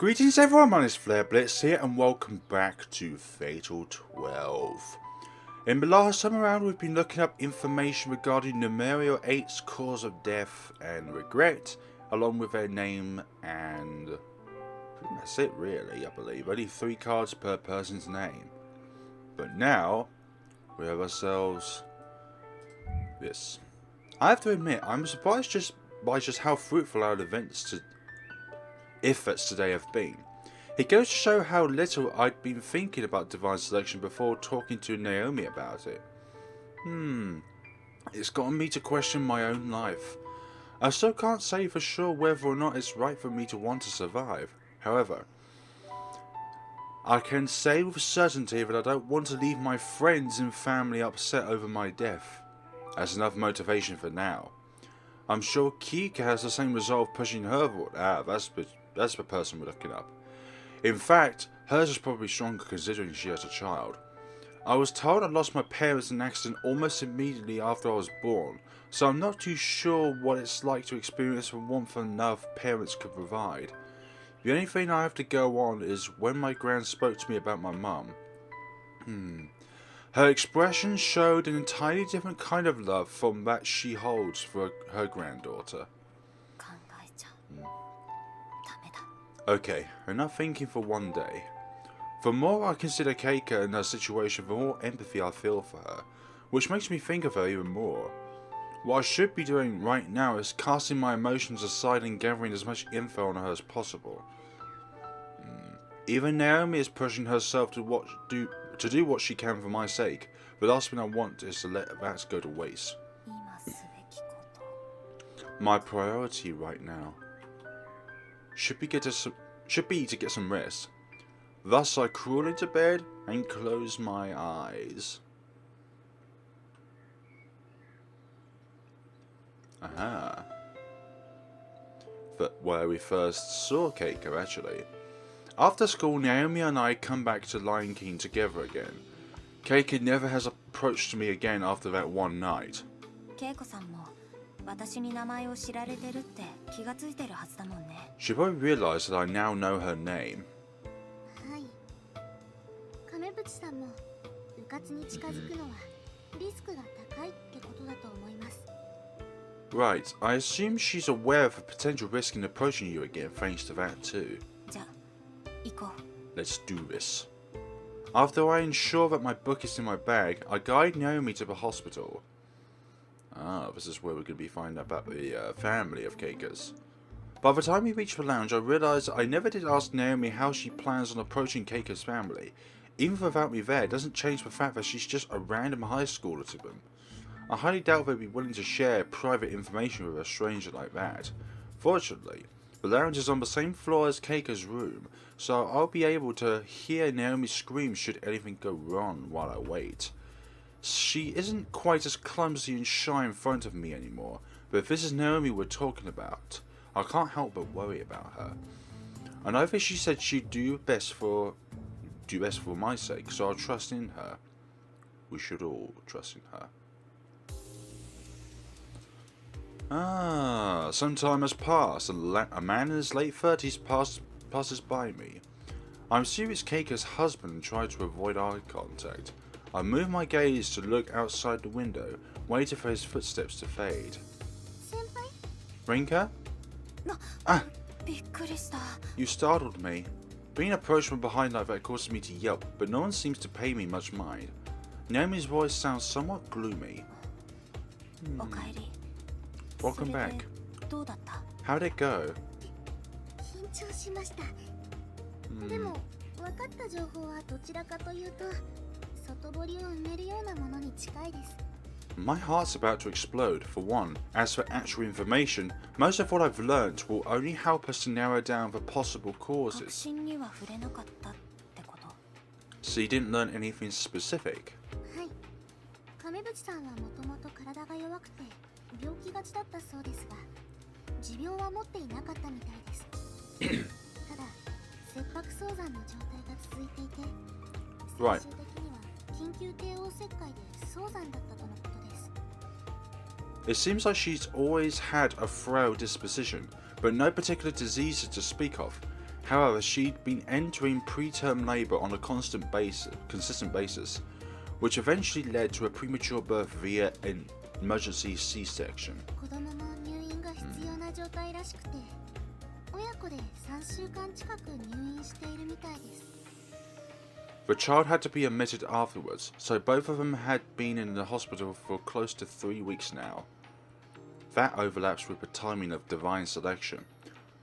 Greetings everyone, my name is FlareBlitzed here and welcome back to Fatal 12. In the last time around we've been looking up information regarding Numerial XIII's cause of death and regret, along with their name, and that's it really, I believe. Only 3 cards per person's name. But now, we have ourselves this. I have to admit, I'm surprised by how fruitful our efforts today have been. It goes to show how little I'd been thinking about divine selection before talking to Naomi about it. It's gotten me to question my own life. I still can't say for sure whether or not it's right for me to want to survive. However, I can say with certainty that I don't want to leave my friends and family upset over my death. That's enough motivation for now. I'm sure Keiko has the same resolve pushing her forward. That's the person we're looking up. In fact, hers is probably stronger considering she has a child. I was told I lost my parents in an accident almost immediately after I was born, so I'm not too sure what it's like to experience the warmth and love parents could provide. The only thing I have to go on is when my gran spoke to me about my mum. Her expression showed an entirely different kind of love from that she holds for her granddaughter. Okay, enough thinking for one day. The more I consider Keiko and her situation, the more empathy I feel for her, which makes me think of her even more. What I should be doing right now is casting my emotions aside and gathering as much info on her as possible. Even Naomi is pushing herself to do what she can for my sake. The last thing I want is to let that go to waste. My priority right now should be to get some rest. Thus I crawl into bed and close my eyes. Aha. But where we first saw Keiko actually. After school, Naomi and I come back to Lion King together again. Keiko never has approached me again after that one night. She probably realized that I now know her name. Right, I assume she's aware of the potential risk in approaching you again thanks to that too. Let's do this. After I ensure that my book is in my bag, I guide Naomi to the hospital. This is where we're going to be finding out about the family of Keiko's. By the time we reach the lounge, I realise I never did ask Naomi how she plans on approaching Keiko's family. Even without me there, it doesn't change the fact that she's just a random high schooler to them. I highly doubt they'd be willing to share private information with a stranger like that. Fortunately, the lounge is on the same floor as Keiko's room, so I'll be able to hear Naomi scream should anything go wrong while I wait. She isn't quite as clumsy and shy in front of me anymore, but if this is Naomi we're talking about, I can't help but worry about her. I know that she said she'd do best for my sake, so I'll trust in her. We should all trust in her. Some time has passed, and a man in his late 30s passes by me. I'm serious Keiko's husband and try to avoid eye contact. I move my gaze to look outside the window, waiting for his footsteps to fade. Senpai? Rinka? No. You startled me. Being approached from behind like that causes me to yelp, but no one seems to pay me much mind. Naomi's voice sounds somewhat gloomy. Welcome back. How'd it go? My heart's about to explode. For one, as for actual information, most of what I've learnt will only help us to narrow down the possible causes. So you didn't learn anything specific? Right. It seems like she's always had a frail disposition, but no particular diseases to speak of. However, she'd been entering preterm labour on a consistent basis, which eventually led to a premature birth via an emergency C-section. The child had to be admitted afterwards, so both of them had been in the hospital for close to 3 weeks now. That overlaps with the timing of divine selection.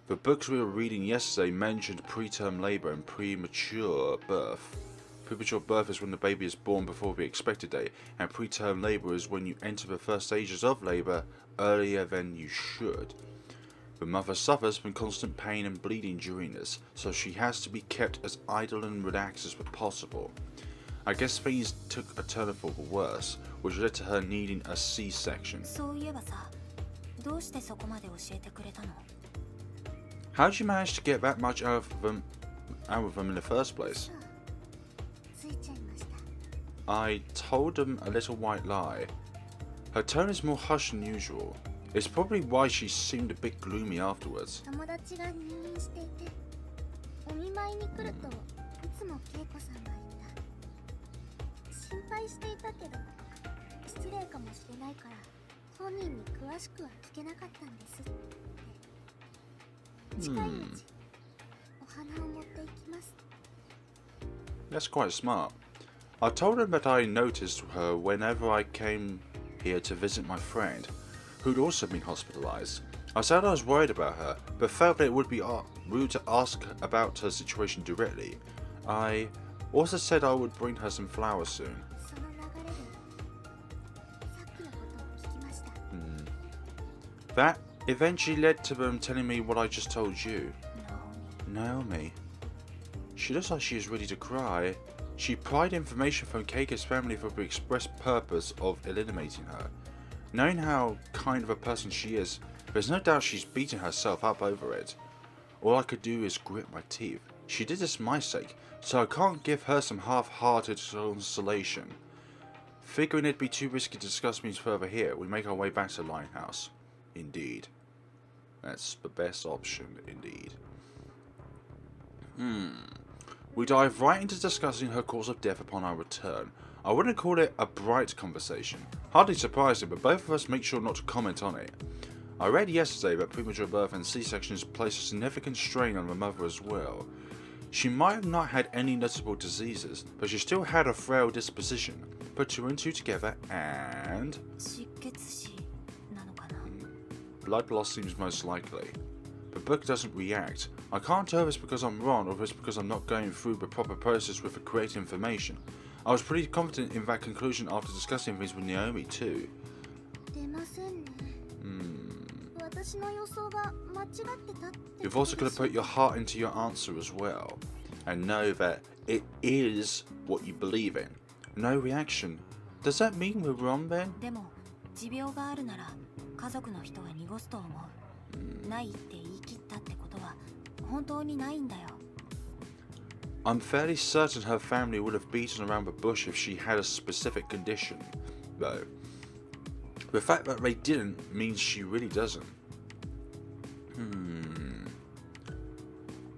The books we were reading yesterday mentioned preterm labour and premature birth. Premature birth is when the baby is born before the expected date, and preterm labour is when you enter the first stages of labour earlier than you should. The mother suffers from constant pain and bleeding during this, so she has to be kept as idle and relaxed as possible. I guess things took a turn for the worse, which led to her needing a C-section. How did you manage to get that much out of them in the first place? I told them a little white lie. Her tone is more hushed than usual. It's probably why she seemed a bit gloomy afterwards. That's quite smart. I told him that I noticed her whenever I came here to visit my friend, who'd also been hospitalized. I said I was worried about her, but felt that it would be rude to ask about her situation directly. I also said I would bring her some flowers soon. That eventually led to them telling me what I just told you. Naomi. She looks like she is ready to cry. She pried information from Keiko's family for the express purpose of eliminating her. Knowing how kind of a person she is, there's no doubt she's beaten herself up over it. All I could do is grit my teeth. She did this for my sake, so I can't give her some half-hearted consolation. Figuring it'd be too risky to discuss things further here, we make our way back to the Lighthouse. Indeed. That's the best option, indeed. We dive right into discussing her cause of death upon our return. I wouldn't call it a bright conversation. Hardly surprising, but both of us make sure not to comment on it. I read yesterday that premature birth and C-sections place a significant strain on the mother as well. She might have not had any noticeable diseases, but she still had a frail disposition. Put two and two together and... blood loss seems most likely. The book doesn't react. I can't tell if it's because I'm wrong or if it's because I'm not going through the proper process with the correct information. I was pretty confident in that conclusion after discussing things with Naomi too. You've also got to put your heart into your answer as well, and know that it is what you believe in. No reaction. Does that mean we're wrong then? I'm fairly certain her family would have beaten around the bush if she had a specific condition, though. The fact that they didn't means she really doesn't.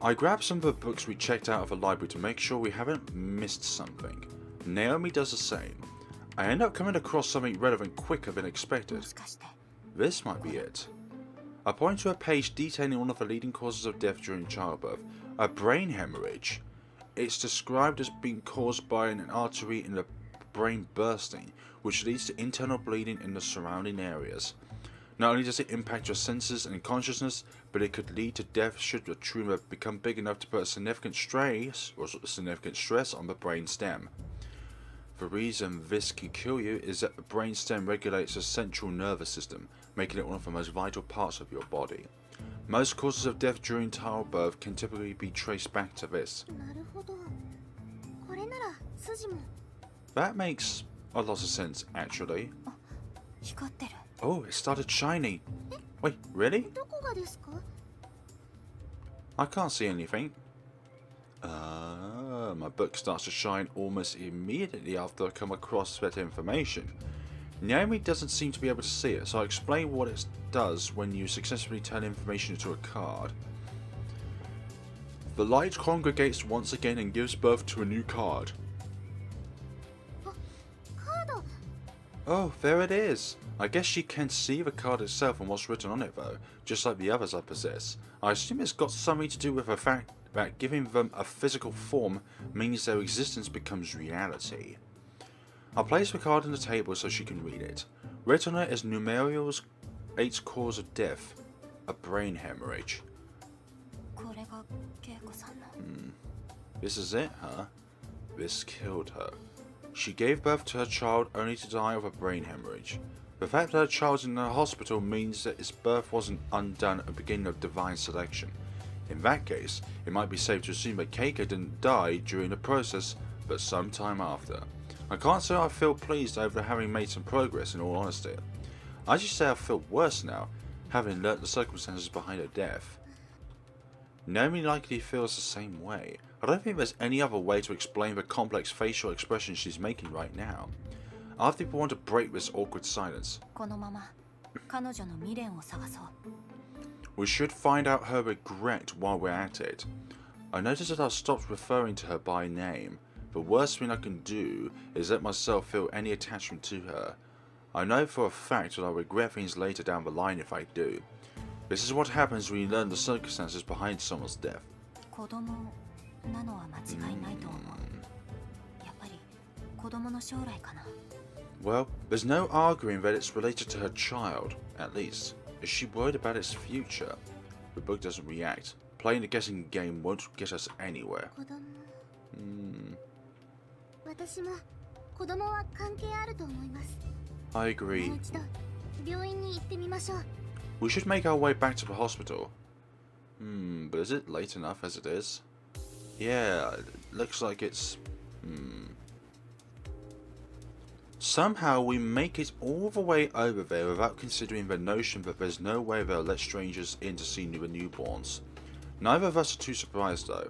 I grabbed some of the books we checked out of the library to make sure we haven't missed something. Naomi does the same. I end up coming across something relevant quicker than expected. This might be it. I point to a page detailing one of the leading causes of death during childbirth, a brain hemorrhage. It's described as being caused by an artery in the brain bursting, which leads to internal bleeding in the surrounding areas. Not only does it impact your senses and consciousness, but it could lead to death should the tumor become big enough to put a significant stress on the brain stem. The reason this can kill you is that the brain stem regulates the central nervous system, making it one of the most vital parts of your body. Most causes of death during childbirth can typically be traced back to this. That makes a lot of sense, actually. Oh, it started shining. Wait, really? I can't see anything. My book starts to shine almost immediately after I come across that information. Naomi doesn't seem to be able to see it, so I explain what it does when you successfully turn information into a card. The light congregates once again and gives birth to a new card. Oh, there it is. I guess she can see the card itself and what's written on it though, just like the others I possess. I assume it's got something to do with the fact that giving them a physical form means their existence becomes reality. I'll place the card on the table so she can read it. Written on it is Numerial XIII cause of death, a brain hemorrhage. This is it, huh? This killed her. She gave birth to her child only to die of a brain hemorrhage. The fact that her child's in the hospital means that its birth wasn't undone at the beginning of divine selection. In that case, it might be safe to assume that Keiko didn't die during the process, but sometime after. I can't say I feel pleased over having made some progress, in all honesty. I just say I feel worse now, having learnt the circumstances behind her death. Naomi likely feels the same way. I don't think there's any other way to explain the complex facial expression she's making right now. Other people want to break this awkward silence. We should find out her regret while we're at it. I noticed that I've stopped referring to her by name. The worst thing I can do is let myself feel any attachment to her. I know for a fact that I'll regret things later down the line if I do. This is what happens when you learn the circumstances behind someone's death. Well, there's no arguing that it's related to her child, at least. Is she worried about its future? The book doesn't react. Playing the guessing game won't get us anywhere. I agree. We should make our way back to the hospital. But is it late enough as it is? Yeah, it looks like it's... Somehow we make it all the way over there without considering the notion that there's no way they'll let strangers in to see the newborns. Neither of us are too surprised though.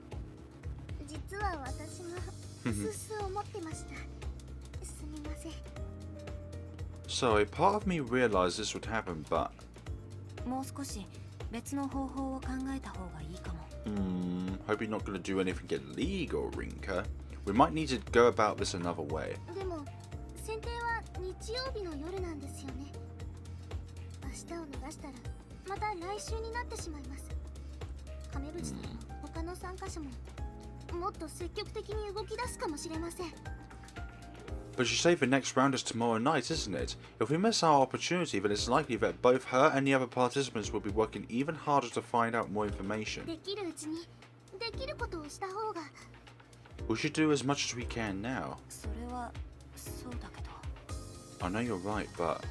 Sorry, part of me realised this would happen, but... hope you're not going to do anything illegal, Rinka. We might need to go about this another way. But you say the next round is tomorrow night, isn't it? If we miss our opportunity, then it's likely that both her and the other participants will be working even harder to find out more information. We should do as much as we can now. I know you're right, but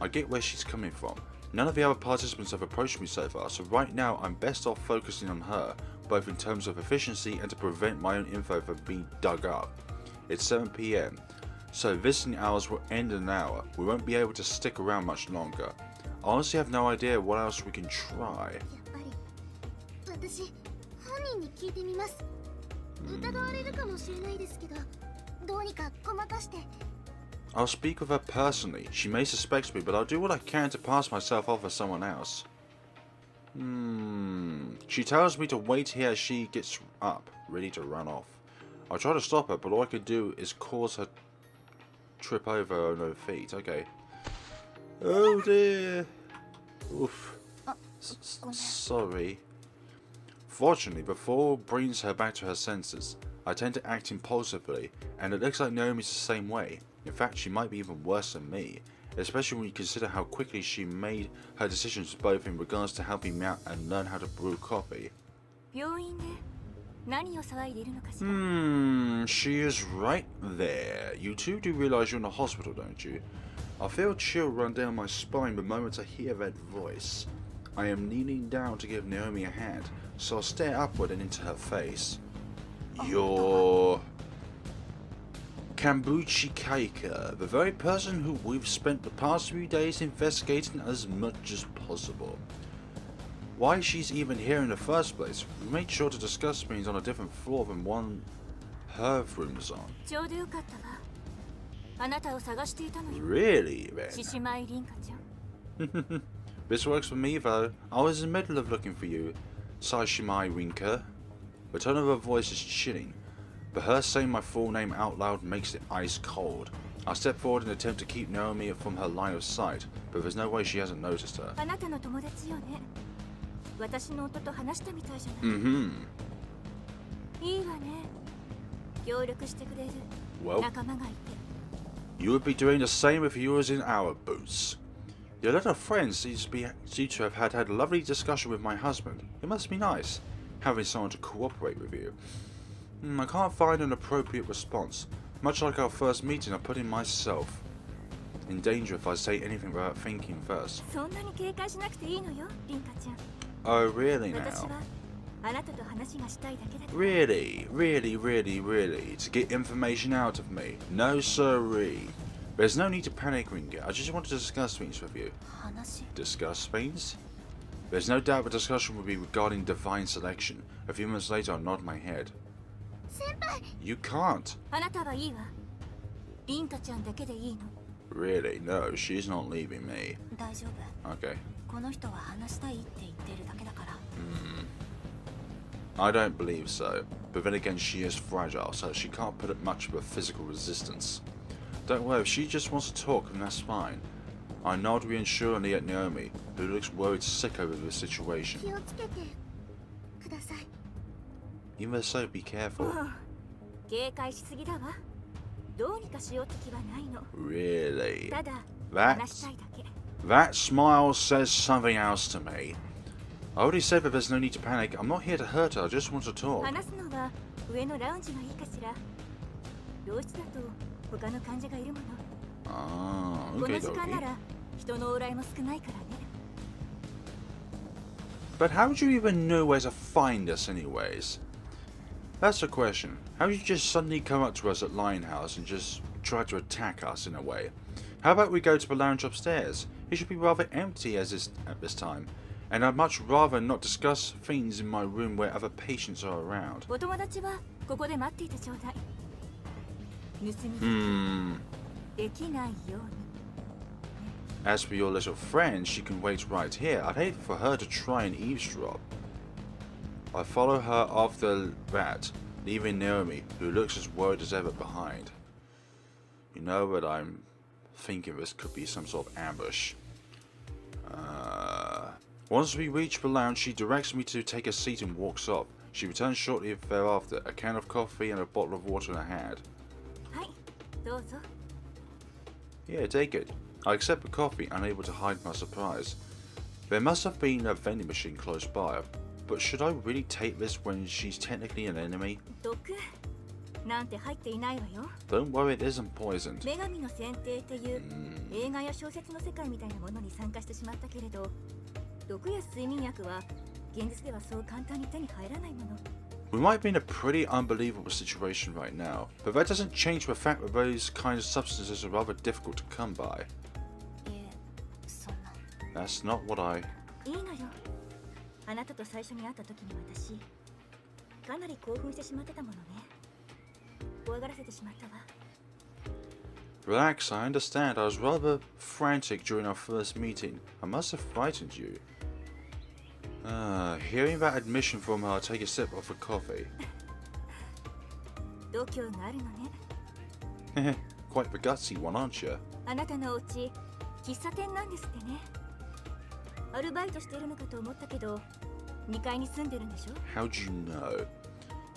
I get where she's coming from. None of the other participants have approached me so far, so right now I'm best off focusing on her, both in terms of efficiency and to prevent my own info from being dug up. It's 7 PM, so visiting hours will end in an hour. We won't be able to stick around much longer. I honestly have no idea what else we can try. I'll speak with her personally. She may suspect me, but I'll do what I can to pass myself off as someone else. She tells me to wait here as she gets up, ready to run off. I'll try to stop her, but all I could do is cause her trip over her own feet. Okay. Oh dear. Oof. Sorry. Fortunately, the fall brings her back to her senses. I tend to act impulsively, and it looks like Naomi's the same way. In fact, she might be even worse than me, especially when you consider how quickly she made her decisions both in regards to helping me out and learn how to brew coffee. She is right there. You two do realise you're in a hospital, don't you? I feel a chill run down my spine the moment I hear that voice. I am kneeling down to give Naomi a hand, so I stare upward and into her face. You're... Kambuchi Keiko, the very person who we've spent the past few days investigating as much as possible. Why she's even here in the first place, we made sure to discuss things on a different floor than one her room's on. Really, then? This works for me though. I was in the middle of looking for you, Shishimai Rinka. The tone of her voice is chilling, but her saying my full name out loud makes it ice cold. I step forward in an attempt to keep Naomi from her line of sight, but there's no way she hasn't noticed her. Well, you would be doing the same if you was in our boots. Your little friend seems to have had a lovely discussion with my husband. It must be nice, having someone to cooperate with you. I can't find an appropriate response. Much like our first meeting, I put in myself in danger if I say anything without thinking first. Oh, really now? Really? To get information out of me? No sirree. There's no need to panic, Rinka. I just want to discuss things with you. Discuss things? There's no doubt the discussion will be regarding divine selection. A few minutes later, I nod my head. You can't. Really? No, she's not leaving me. Okay. I don't believe so. But then again, she is fragile, so she can't put up much of a physical resistance. Don't worry, if she just wants to talk, then that's fine. I nod reassuringly at Naomi, who looks worried sick over the situation. Even so, be careful. Really? That smile says something else to me. I already said that there's no need to panic. I'm not here to hurt her, I just want to talk. Ah, okay, but how would you even know where to find us anyways? That's the question. How did you just suddenly come up to us at Lionhouse and just try to attack us in a way? How about we go to the lounge upstairs? It should be rather empty at this time, and I'd much rather not discuss things in my room where other patients are around. As for your little friend, she can wait right here. I'd hate for her to try and eavesdrop. I follow her after that, leaving Naomi, who looks as worried as ever behind. You know what I'm thinking, this could be some sort of ambush. Once we reach the lounge, she directs me to take a seat and walks off. She returns shortly thereafter, a can of coffee and a bottle of water in her hand. Yeah, take it. I accept the coffee, unable to hide my surprise. There must have been a vending machine close by, but should I really take this when she's technically an enemy? Don't worry, it isn't poisoned. We might be in a pretty unbelievable situation right now, but that doesn't change the fact that those kinds of substances are rather difficult to come by. That's not what I... Relax, I understand. I was rather frantic during our first meeting. I must have frightened you. Hearing that admission from her, I'll take a sip of the coffee. Quite the gutsy one, aren't you? How'd you know?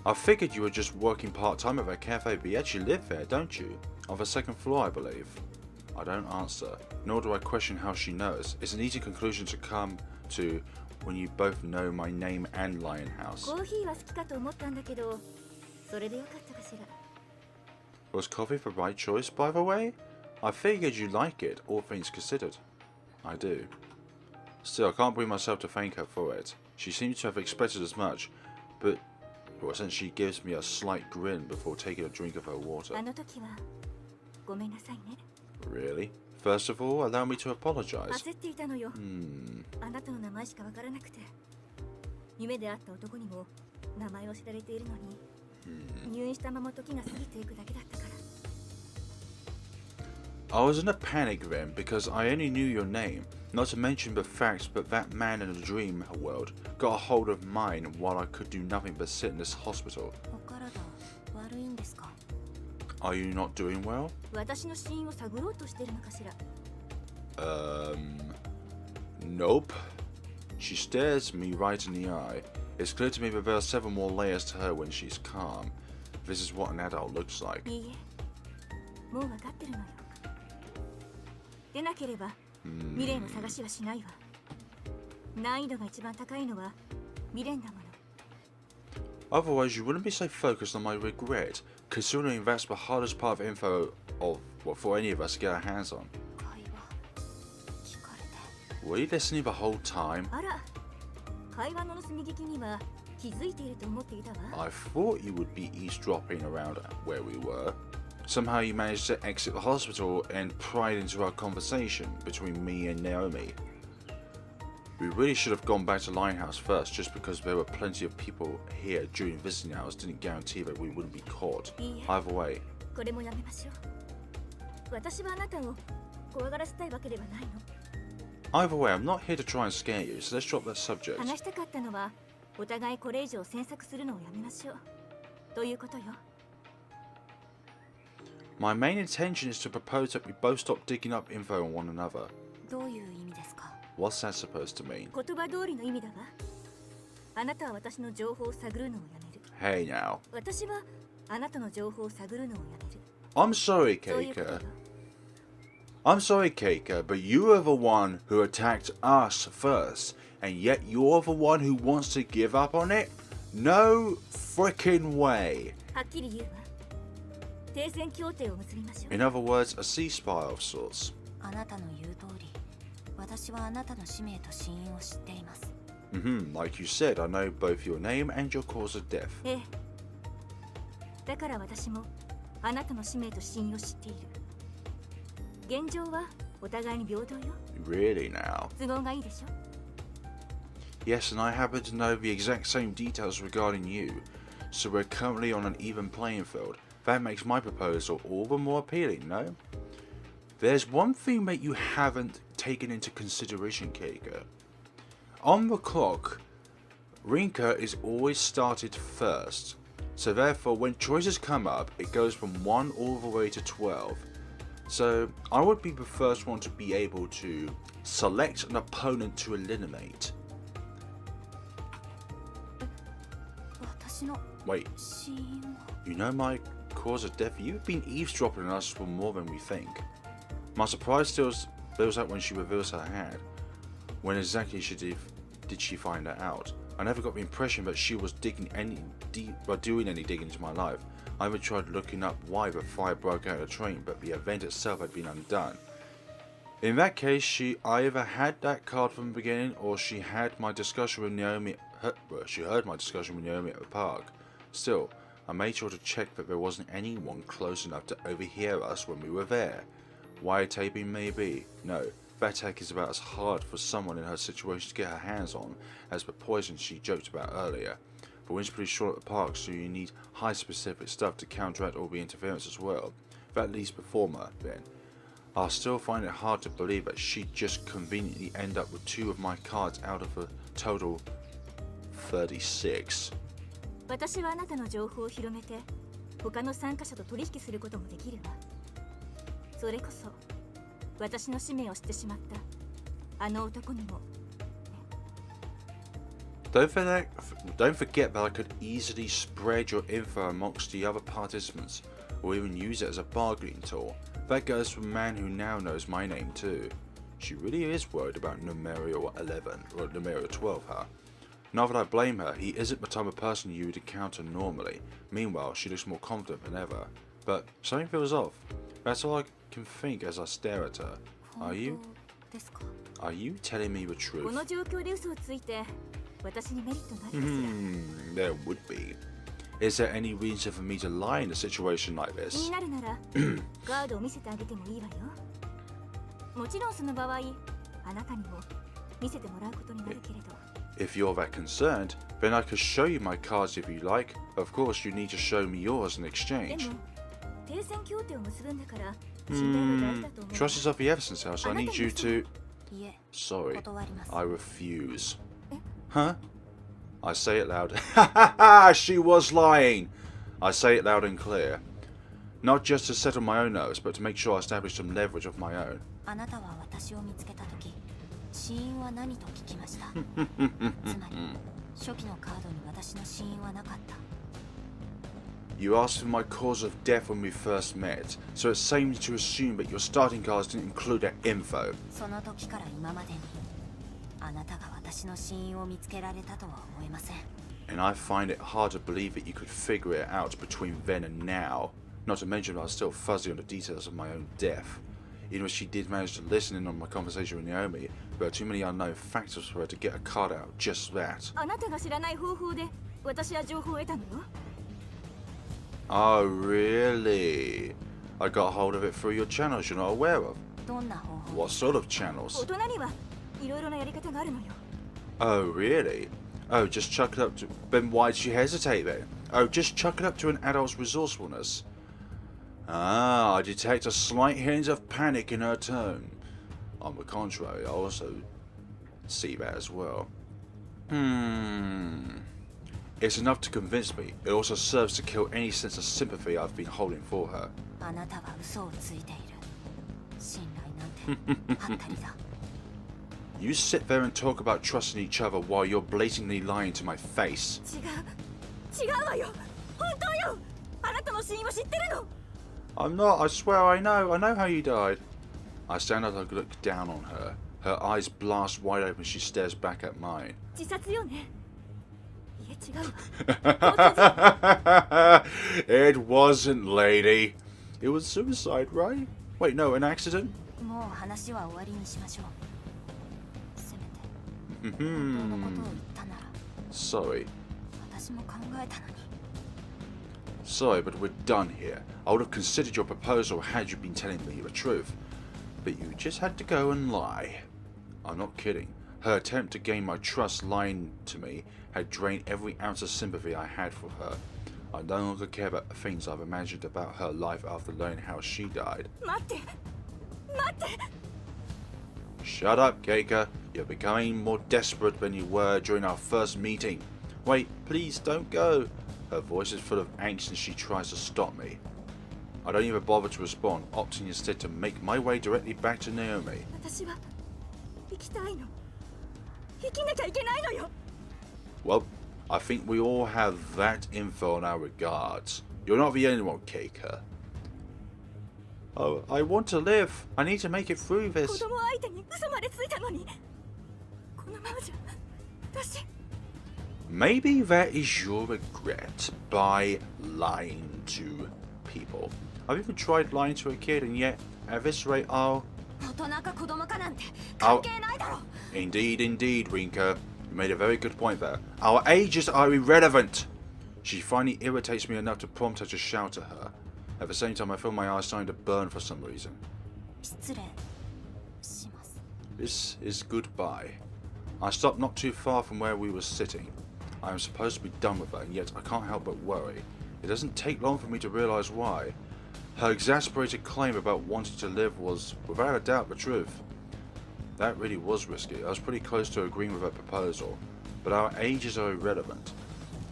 I figured you were just working part-time at that cafe, but you actually live there, don't you? On the second floor, I believe. I don't answer, nor do I question how she knows. It's an easy conclusion to come to when you both know my name and Lionhouse. Was coffee the right choice, by the way? I figured you'd like it, all things considered. I do. Still, I can't bring myself to thank her for it. She seems to have expected as much, but well, since she gives me a slight grin before taking a drink of her water. Really? First of all, allow me to apologize. I was in a panic then because I only knew your name, Not to mention the fact that that man in the dream world got a hold of mine while I could do nothing but sit in this hospital. お体悪いんですか? Are you not doing well? 私の死因を探ろうとしてるのかしら? Nope. She stares me right in the eye. It's clear to me that there are several more layers to her when she's calm. This is what an adult looks like. いいえ、もう分かってるのよ。でなければ、未練の探しはしないわ。難易度が一番高いのは未練だもの。Otherwise, you wouldn't be so focused on my regret, considering that's the hardest part of info of for any of us to get our hands on. 会話聞かれて。 Were you listening the whole time? あら、会話の盗み聞きには気づいていると思っていたわ。I thought you would be eavesdropping around where we were. Somehow you managed to exit the hospital and pried into our conversation between me and Naomi. We really should have gone back to Linehouse first, just because there were plenty of people here during visiting hours didn't guarantee that we wouldn't be caught. Either way. これもやめましょう。私はあなたを怖がらせたいわけではないの。 Either way, I'm not here to try and scare you, so let's drop that subject. 話したかったのは、お互いこれ以上詮索するのをやめましょう。ということよ。 My main intention is to propose that we both stop digging up info on one another. どういう意味ですか? What's that supposed to mean? 言葉通りの意味だわ。あなたは私の情報を探るのをやめる。 Hey now. 私はあなたの情報を探るのをやめる。 I'm sorry, そういうことよ。 Keiko. I'm sorry, Keiko, but you are the one who attacked us first, and yet you're the one who wants to give up on it? No frickin' way. はっきり言うわ。停戦協定を結びましょう。 In other words, a ceasefire of sorts. あなたの言う通り、私はあなたの使命と死因を知っています。 Like you said, I know both your name and your cause of death. ええ。だから私もあなたの使命と死因を知っている。現状はお互いに平等よ。 Really now? 都合がいいでしょ? Yes, and I happen to know the exact same details regarding you, so we're currently on an even playing field. That makes my proposal all the more appealing, no? There's one thing that you haven't taken into consideration, Keiko. On the clock, Rinka is always started first, so therefore when choices come up, it goes from 1 all the way to 12. So I would be the first one to be able to select an opponent to eliminate. Wait, you know my cause of death? You've been eavesdropping on us for more than we think. My surprise still feels like when she reveals her hand. When exactly did she find that out? I never got the impression that she was doing any digging into my life. I even tried looking up why the fire broke out of the train, but the event itself had been undone. In that case, she either had that card from the beginning, or she had my discussion with Naomi. She heard my discussion with Naomi at the park. Still, I made sure to check that there wasn't anyone close enough to overhear us when we were there. Wiretapping maybe. No, that tech is about as hard for someone in her situation to get her hands on as the poison she joked about earlier. But wind's pretty short at the park, so you need high specific stuff to counteract all the interference as well. That leaves Performer, then. I'll still find it hard to believe that she'd just conveniently end up with 2 of my cards out of a total 36. 私はあなたの情報を広めて他の参加者と取引することもできるわ。それこそ私の使命を知ってしまったあの男にも。Don't forget that I could easily spread your info amongst the other participants, or even use it as a bargaining tool. That goes for a man who now knows my name too. She really is worried about Numerial XI, or Numerial XII, huh? Not that I blame her, he isn't the type of person you would encounter normally. Meanwhile, she looks more confident than ever. But something feels off. That's all I can think as I stare at her. Are you telling me the truth? この状況で嘘をついて私にメリットがあるかしら。 There would be. Is there any reason for me to lie in a situation like 気 this? になるならガードを見せてあげてもいいわよ。もちろんその場合あなたにも見せてもらうことになるけれど。 If you're that concerned, then I could show you my cards if you like. Of course, you need to show me yours in で exchange. も停戦協定を結ぶんだから信頼が大事だと思う。 Trust is of the essence, so I need you to... Sorry, I refuse. Eh? Huh? I say it loud. Ha ha ha! She was lying! I say it loud and clear. Not just to settle my own nerves, but to make sure I establish some leverage of my own. あなたは私を見つけたとき、死因は何と聞きました。つまり、初期のカードに私の死因はなかった。You asked for my cause of death when we first met, so it's safe to assume that your starting cards didn't include that info. その時から今までに、あなたが私の死因を見つけられたとは思えません。And I find it hard to believe that you could figure it out between then and now. Not to mention I was still fuzzy on the details of my own death. Even if she did manage to listen in on my conversation with Naomi, there are too many unknown factors for her to get a card out just that. あなたが知らない方法で私は情報を得たのよ。Oh, really? I got hold of it through your channels you're not aware of. どんな方法？ What sort of channels? 大人にはいろいろなやり方があるのよ。Oh, really? Oh, just chuck it up to... Then why'd she hesitate then? Oh, just chuck it up to an adult's resourcefulness. Ah, I detect a slight hint of panic in her tone. On the contrary, I also see that as well. It's enough to convince me. It also serves to kill any sense of sympathy I've been holding for her. あなたは嘘をついている。信頼なんてはったりだ。You sit there and talk about trusting each other while you're blatantly lying to my face. 違うわよ。本当よ。あなたの死因を知ってるの。I'm not, I swear I know how you died. I stand up and look down on her. Her eyes blast wide open as she stares back at mine. 自殺よね。いえ違うわ。It wasn't, lady. It was suicide, right? Wait, no, an accident? もう話は終わりにしましょう。せめて本当のことを言ったなら。Sorry. 私も考えたのに。Sorry, but we're done here. I would have considered your proposal had you been telling me the truth. But you just had to go and lie. I'm not kidding. Her attempt to gain my trust lying to me had drained every ounce of sympathy I had for her. I no longer care about the things I've imagined about her life after learning how she died. 待って。Shut up, Keiko. You're becoming more desperate than you were during our first meeting. Wait, please don't go. Her voice is full of angst as she tries to stop me. I don't even bother to respond, opting instead to make my way directly back to Naomi. 私は生きたいの。生きなきゃいけないのよ。Well, I think we all have that info in our regards. You're not the only one, Keiko. Oh, I want to live. I need to make it through this. 子供相手に嘘までついたのに。このままじゃ私。Maybe that is your regret by lying to people. I've even tried lying to a kid, and yet, at this rate, I'll... Indeed, Rinka. You made a very good point there. Our ages are irrelevant. She finally irritates me enough to prompt her to shout at her. At the same time, I feel my eyes starting to burn for some reason. This is goodbye. I stopped not too far from where we were sitting. I am supposed to be done with her, and yet I can't help but worry. It doesn't take long for me to realise why. Her exasperated claim about wanting to live was, without a doubt, the truth. That really was risky. I was pretty close to agreeing with her proposal, but our ages are irrelevant.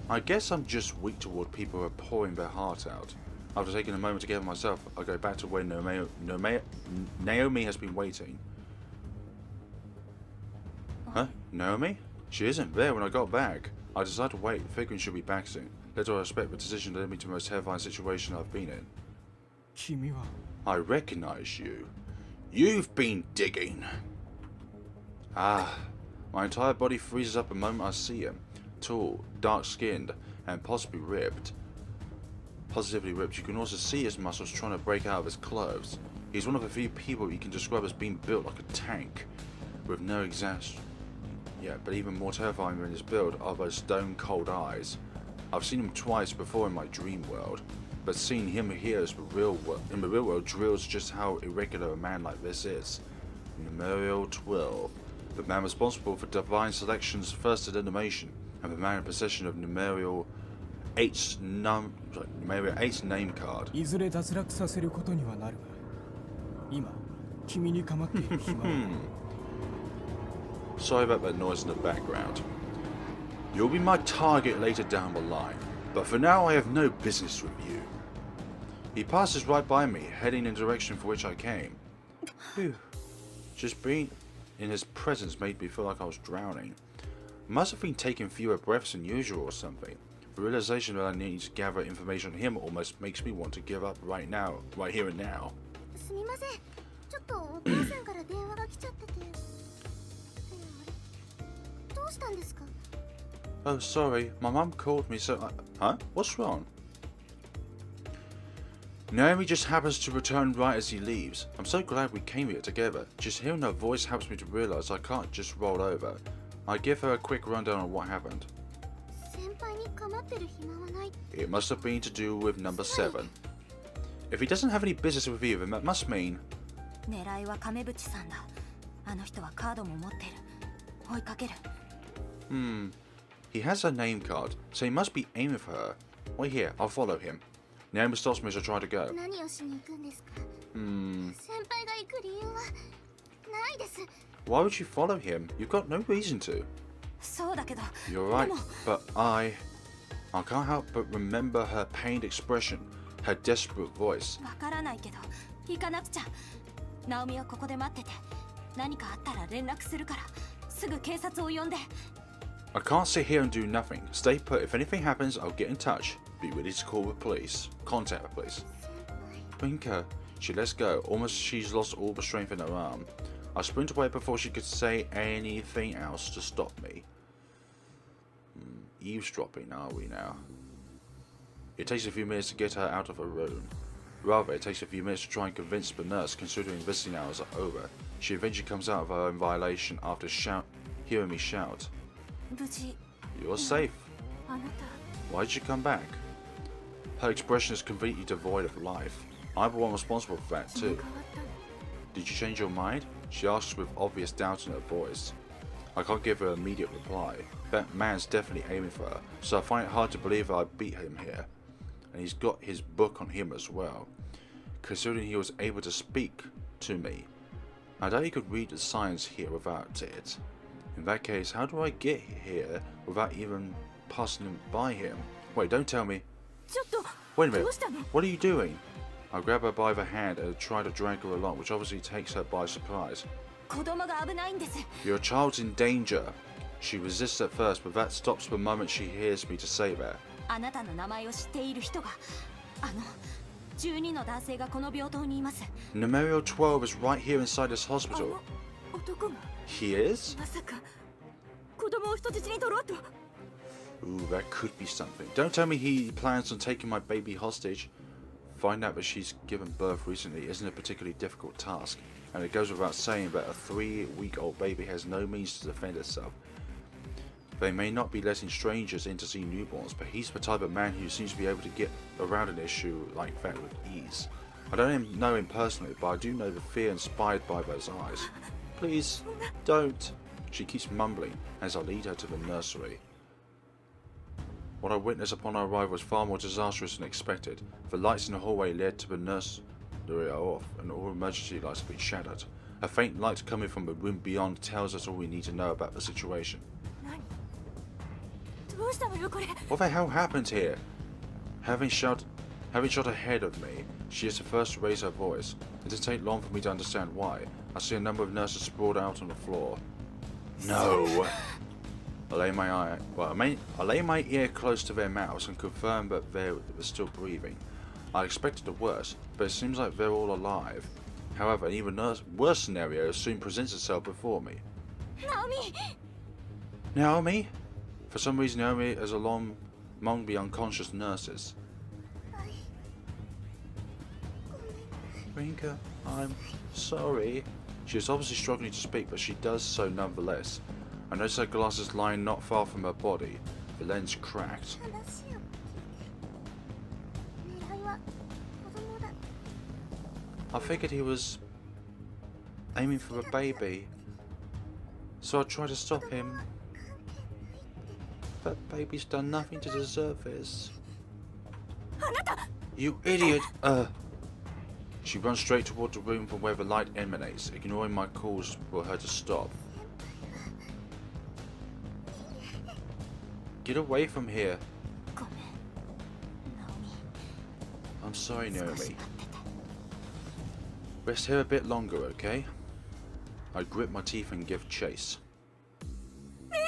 I guess I'm just weak toward people who are pouring their heart out. After taking a moment to gather myself, I go back to where Naomi has been waiting. Huh? Naomi? She isn't there when I got back. I decided to wait, figuring she'll be back soon. Little I respect the decision led me to the most terrifying situation I've been in. I recognize you. You've been digging. Ah, my entire body freezes up the moment I see him. Tall, dark-skinned, and possibly ripped. Positively ripped. You can also see his muscles trying to break out of his clothes. He's one of the few people you can describe as being built like a tank, with no but even more terrifying than his build are those stone-cold eyes. I've seen him twice before in my dream world, but seeing him here in the real world drills just how irregular a man like this is. Numerial XII, the man responsible for Divine Selection's first animation, and the man in possession of Numerial XII's name card. Numerial さ XIII せることにはなるが、今君に構っている暇はない。 Hmm. Sorry about that noise in the background. You'll be my target later down the line, but for now I have no business with you. He passes right by me, heading in the direction for which I came. Phew. Just being in his presence made me feel like I was drowning. Must have been taking fewer breaths than usual or something. The realization that I need to gather information on him almost makes me want to give up right now, right here and now. Oh, sorry, my mum called me so Huh? What's wrong? Naomi just happens to return right as he leaves. I'm so glad we came here together. Just hearing her voice helps me to realize I can't just roll over. I give her a quick rundown on what happened. It must have been to do with number 7. If he doesn't have any business with you, then that must mean... He has her name card, so he must be aiming for her. Wait here, I'll follow him. Naomi stops me as I try to go. Why would you follow him? You've got no reason to. You're right, but I can't help but remember her pained expression, her desperate voice. I can't sit here and do nothing. Stay put. If anything happens, I'll get in touch. Be ready to call the police. Contact the police. Rinka. She lets go, almost she's lost all the strength in her arm. I sprint away before she could say anything else to stop me. Eavesdropping, are we now? It takes a few minutes to get her out of her room. Rather, it takes a few minutes to try and convince the nurse, considering visiting hours are over. She eventually comes out of her own violation after hearing me shout. You're safe. Why did you come back? Her expression is completely devoid of life. I'm the one responsible for that too. Did you change your mind? She asks with obvious doubt in her voice. I can't give her an immediate reply. That man's definitely aiming for her, so I find it hard to believe I beat him here. And he's got his book on him as well, considering he was able to speak to me. I doubt he could read the signs here without it. In that case, how do I get here without even passing by him? Wait, don't tell me. Wait a minute, what are you doing? I grab her by the hand and try to drag her along, which obviously takes her by surprise. Your child's in danger. She resists at first, but that stops the moment she hears me to say that. Numerial XII is right here inside this hospital. He is? Ooh, that could be something. Don't tell me he plans on taking my baby hostage. Find out that she's given birth recently isn't a particularly difficult task, and it goes without saying that a 3-week-old baby has no means to defend itself. They may not be letting strangers in to see newborns, but he's the type of man who seems to be able to get around an issue like that with ease. I don't know him personally, but I do know the fear inspired by those eyes. Please, don't. She keeps mumbling as I lead her to the nursery. What I witnessed upon our arrival was far more disastrous than expected. The lights in the hallway led to the nursery are off, and all emergency lights have been shattered. A faint light coming from the room beyond tells us all we need to know about the situation. What the hell happened here? Having shot ahead of me, she is the first to raise her voice. It didn't take long for me to understand why. I see a number of nurses sprawled out on the floor. No! I lay my ear close to their mouths and confirm that they were still breathing. I expected the worst, but it seems like they're all alive. However, an even worse scenario soon presents itself before me. Naomi! Naomi? For some reason, Naomi is among the unconscious nurses. Rinka, I'm sorry. She is obviously struggling to speak, but she does so nonetheless. I notice her glasses lying not far from her body, the lens cracked. I figured he was aiming for a baby, so I tried to stop him. That baby's done nothing to deserve this. You idiot! She runs straight toward the room from where the light emanates, ignoring my calls for her to stop. Get away from here. ごめんナオミ I'm sorry, 少し Naomi. 待ってて Rest here a bit longer, okay? I grit my teeth and give chase. 何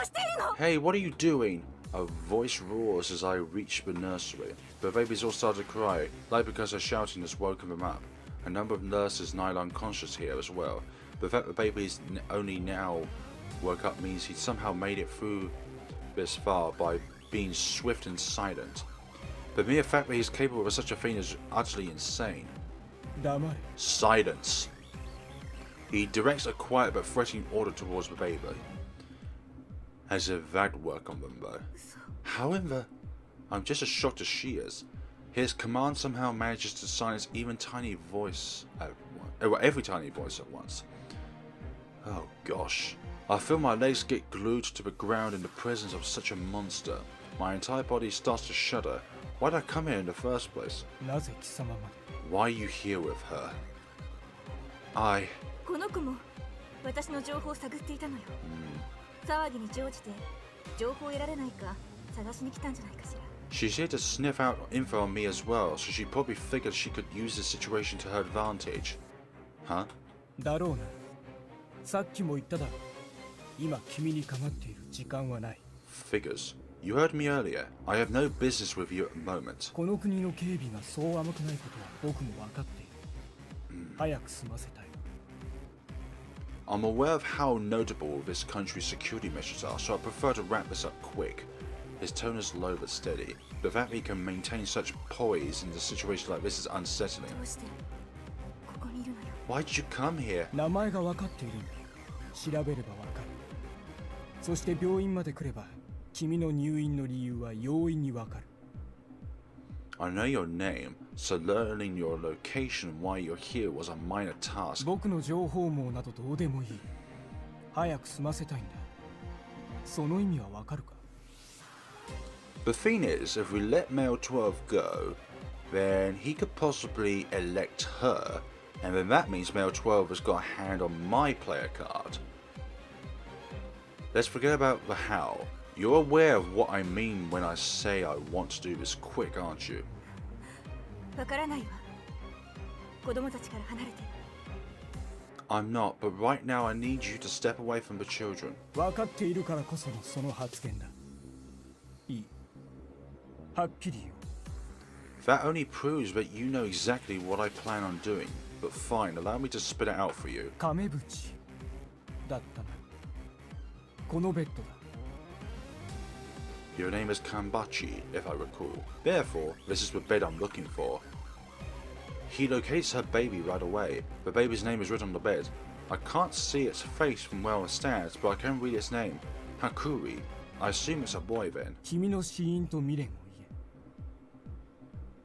をしているの Hey, what are you doing? A voice roars as I reach the nursery. The babies all start to cry, like because her shouting has woken them up. A number of nurses nigh unconscious here as well. The fact the babies only now woke up means he'd somehow made it through this far by being swift and silent. The mere fact that he's capable of such a thing is utterly insane. 黙れ Silence. He directs a quiet but threatening order towards the baby. As if that'd work on them though. However, I'm just as shocked as she is. His command somehow manages to silence even tiny voice at every tiny voice at once. Oh gosh. I feel my legs get glued to the ground in the presence of such a monster. My entire body starts to shudder. Why'd I come here in the first place? なぜ貴様まで Why are you here with her? この子も私の情報を探っていたのよ、騒ぎに乗じて情報を得られないか探しに来たんじゃないかしら She's here to sniff out info on me as well, so she probably figured she could use this situation to her advantage. Huh? だろうなさっきも言っただろう今君にかかっている時間はない Figures. You heard me earlier. I have no business with you at the moment. この国の警備がそう甘くないことは僕も分かっている、早く済ませたい I'm aware of how notable this country's security measures are, so I prefer to wrap this up quick. His tone is low but steady. The fact that he can maintain such poise in a situation like this is unsettling. どうしてここにいるのよ Why did you come here? 名前が分かっているんだ調べれば分かるそして病院まで来れば君の入院の理由は容易に分かる I know your name, so learning your location and why you're here was a minor task. 僕の情報網などどうでもいい早く済ませたいんだその意味は分かるか The thing is, if we let male 12 go, then he could possibly elect her, and then that means male 12 has got a hand on my player card. Let's forget about the how. You're aware of what I mean when I say I want to do this quick, aren't you? わからないわ子供たちから離れて I'm not, but right now I need you to step away from the children. 分かっているからこそのその発言だいいはっきり言おう That only proves that you know exactly what I plan on doing. But fine, allow me to spit it out for you. 亀淵だったなこのベッドだ Your name is Kambachi, if I recall. Therefore, this is the bed I'm looking for. He locates her baby right away. The baby's name is written on the bed. I can't see its face from where it stands, but I can read its name. Hakuri. I assume it's a boy then. 君の死因と未練を言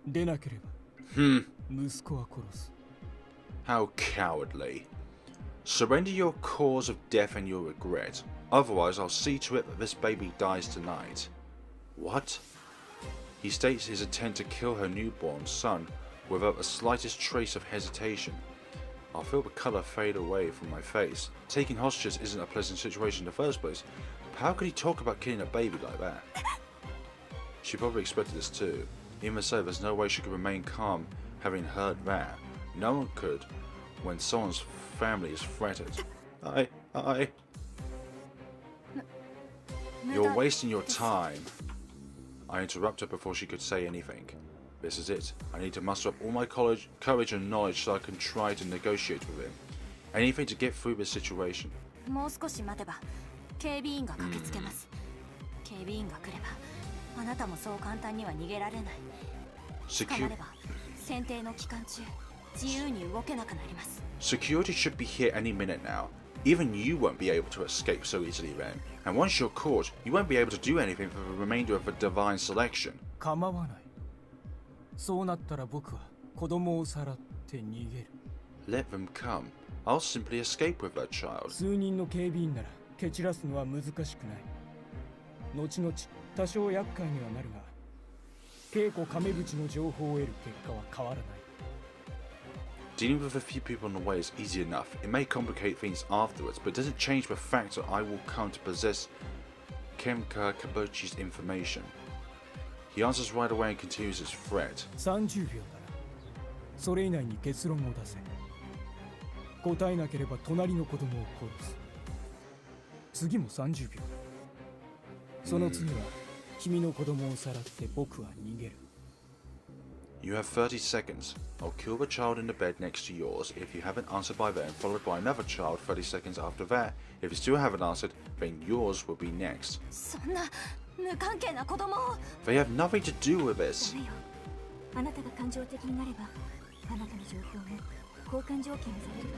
えでなければ 息子は殺す How cowardly. Surrender your cause of death and you'll regret. Otherwise, I'll see to it that this baby dies tonight. What? He states his intent to kill her newborn son without the slightest trace of hesitation. I feel the colour fade away from my face. Taking hostages isn't a pleasant situation in the first place. But how could he talk about killing a baby like that? She probably expected this too. Even so, there's no way she could remain calm having heard that. No one could when someone's family is threatened. You're wasting your time. I interrupted before she could say anything. This is it. I need to muster up all my courage and knowledge so I can try to negotiate with him. Anything to get through this situation. もう少し待てば警備員が駆けつけます、警備員が来ればあなたもそう簡単には逃げられない捕まれば選定の期間中自由に動けなくなります Security should be here any minute now. Even you won't be able to escape so easily then. And once you're caught, you won't be able to do anything for the remainder of the divine selection. 構わないそうなったら僕は子供をさらって逃げる Let them come. I'll simply escape with that child. 数人の警備員なら蹴散らすのは難しくない後々多少厄介にはなるが稽古亀淵の情報を得る結果は変わらない Dealing with a few people on the way is easy enough. It may complicate things afterwards, but it doesn't change the fact that I will come to possess Kemka Kabuchi's information. He answers right away and continues his threat. 30秒だな。それ以内に結論を出せ。答えなければ隣の子供を殺す。次も30秒。その次は君の子供をさらって僕は逃げる。You have 30 seconds. I'll kill the child in the bed next to yours if you haven't answered by then, followed by another child 30 seconds after that. If you still haven't answered, then yours will be next. そんな無関係な子供を。 They have nothing to do with this. ダメよ。あなたが感情的になれば、あなたの状況も交換条件にされる。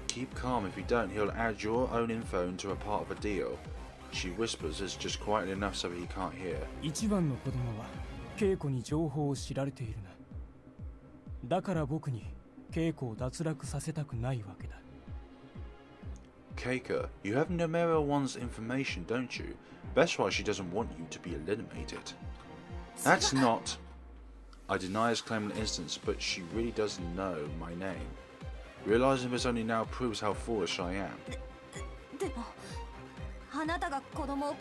Keep calm. If you don't, he'll add your own info into a part of a deal. She whispers it's just quietly enough so he can't hear. 一番の子供は稽古に情報を知られているな。だから僕に稽古を脱落させたくないわけだ。Keiko, you have Numerial XI's information, don't you? That's why she doesn't want you to be eliminated. That's not... I deny his claim in the instance, but she really does know my name. Realizing this only now proves how foolish I am. でも、あなたが子供を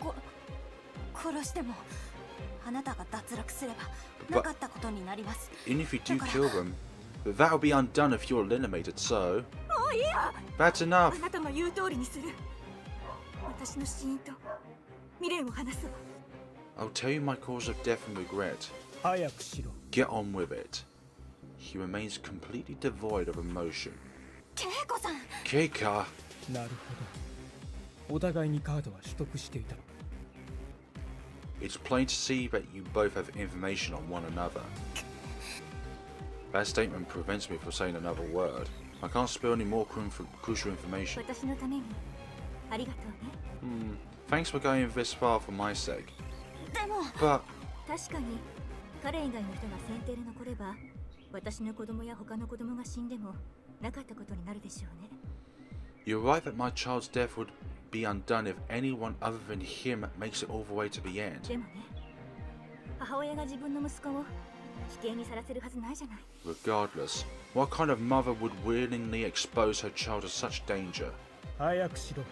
殺しても、あなたが脱落すればなかったことになります。 Even if you do kill them, that'll be undone if you're eliminated, so... もういいや。 That's enough! あなたの言う通りにする。私の死因と未練を話すわ。 I'll tell you my cause of death and regret. 早くしろ。 Get on with it. He remains completely devoid of emotion. ケイコさん。 Keiko! なるほど。お互いにカードは取得していたの。 It's plain to see that you both have information on one another. That statement prevents me from saying another word. I can't spill any more crucial information. 私のためにありがとうね。Thanks for going this far for my sake. でも。 But 確かに彼以外の人が先手で残れば、私の子供や他の子供が死んでもなかったことになるでしょうね。 you're right that my child's death would be undone if anyone other than him makes it all the way to the end. でもね、母親が自分の息子を危険にさらせるはずないじゃない。 Regardless, what kind of mother would willingly expose her child to such danger? 早くしろ。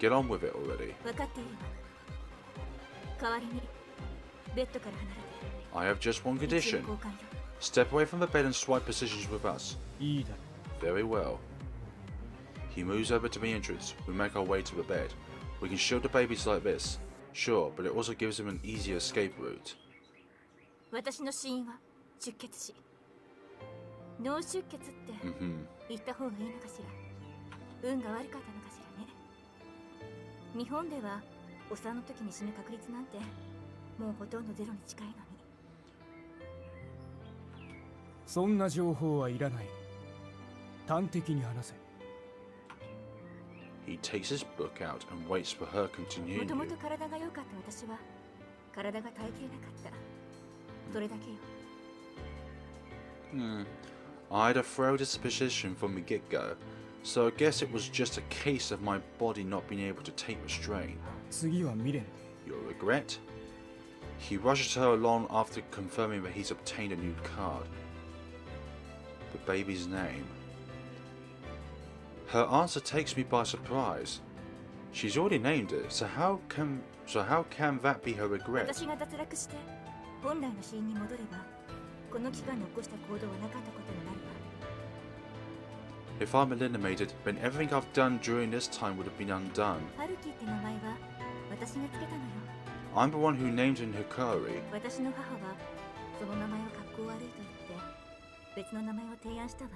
Get on with it already. 分かっているわ。代わりにベッドから離れて。 I have just one condition. 交換よ。 Step away from the bed and swipe positions with us. いいだろ。 Very well. He moves over to the entrance. We make our way to the bed. We can shield the babies like this. Sure, but it also gives him an easier escape route. 私の死因は出血死。脳出血って言った方がいいのかしら。運が悪かったのかしらね。日本ではお産の時に死ぬ確率なんてもうほとんどゼロに近いのに。そんな情報はいらない。端的に話せ。 He takes his book out and waits for her to も continue. ともと体が良かった私は体が耐えきれなかった。それだけよ。I had a frail disposition from the get-go, so I guess it was just a case of my body not being able to take the strain. 次は未練。 Your regret? He rushes her along after confirming that he's obtained a new card. The baby's name. Her answer takes me by surprise. She's already named it, so how can that be her regret? 私が脱落して本来の死因に戻れば、この期間に起こした行動はなかったことになるわ。 If I'm eliminated, then everything I've done during this time would have been undone. ハルキって名前は私がつけたのよ。 I'm the one who named him Hikari. 私の母はその名前は格好悪いと言って別の名前を提案したわ。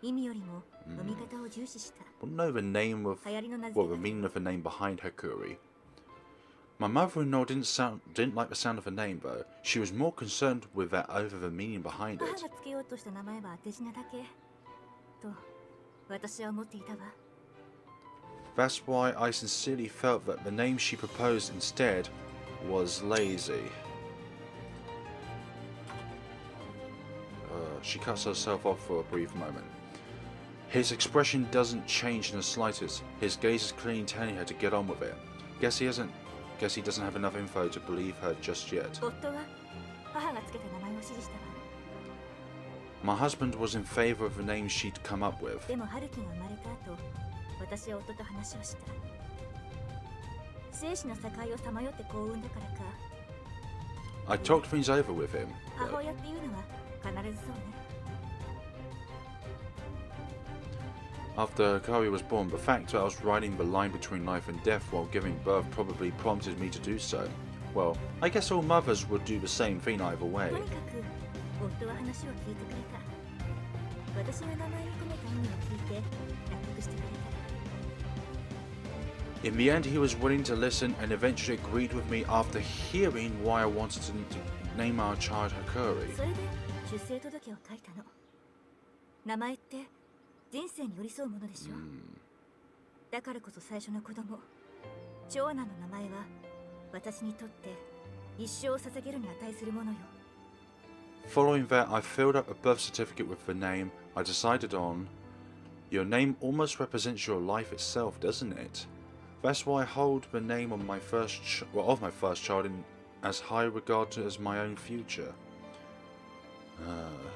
意味よりも読み方を重視した。 Wouldn't know the name of, 流行りの名付 well, け the meaning of the name behind Hikari. My mother-in-law didn't like the sound of her name though. She was more concerned with that over the meaning behind 母 it. がつけようとした名前は当て字なだけと私は思っていたわ。 That's why I sincerely felt that the name she proposed instead was lazy. She cuts herself off for a brief moment. His expression doesn't change in the slightest. His gaze is clearly telling her to get on with it. Guess he doesn't have enough info to believe her just yet. 夫は母がつけた名前を支持したわ。 My husband was in favor of the name she'd come up with. でも春樹が生まれた後、私は夫と話をした。生死の境をさまよって幸運だからか。 I talked things over with him. 母親っていうのは必ずそうね。 After Kari was born, the fact that I was riding the line between life and death while giving birth probably prompted me to do so. Well, I guess all mothers would do the same thing either way. とにかく夫は話を聞いてくれた。私が名前に込めた意味を聞いて納得してくれた。 In the end, he was willing to listen and eventually agreed with me after hearing why I wanted to name our child Hakuri. それで出生届を書いたの。名前って人生に寄り添うものでしょ。だからこそ最初の子供、長男の名前は私にとって一生を捧げるに値するものよ。 Following that, I filled up a birth certificate with the name I decided on. Your name almost represents your life itself, doesn't it? That's why I hold the name of my first child in as high regard as my own future.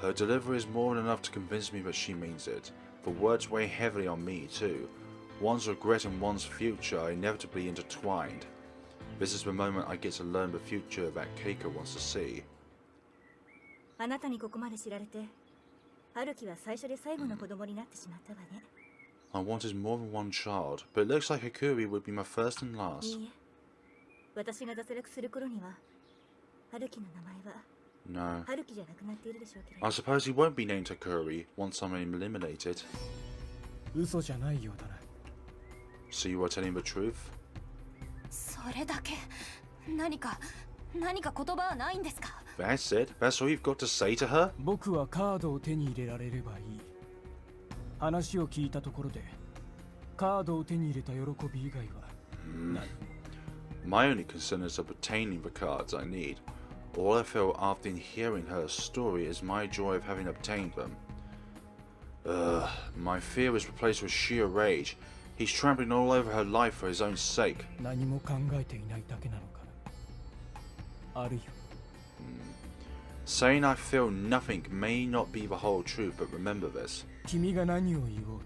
Her delivery is more than enough to convince me that she means it. The words weigh heavily on me too. One's regret and one's future are inevitably intertwined. This is the moment I get to learn the future that Keiko wants to see. あなたにここまで知られて、春樹は最初で最後の子供になってしまったわね。 I wanted more than one child, but it looks like Hakuri would be my first and last. いいえ、私が脱落する頃には、春樹の名前は No. 春樹じゃなくなっているでしょうけれど。 I suppose he won't be named Hakuri once I'm eliminated. 嘘じゃないようだな。 So you are telling the truth? それだけ何か言葉はないんですか？ That's it? That's all you've got to say to her? 僕はカードを手に入れられればいい。話を聞いたところで、カードを手に入れた喜び以外はない。My only concern is obtaining the cards I need. All I feel after hearing her story is my joy of having obtained them. My fear is replaced with sheer rage. He's trampling all over her life for his own sake. 何も考えていないだけなのかな。あるいは Saying I feel nothing may not be the whole truth, but remember this. 君が何を言おうと、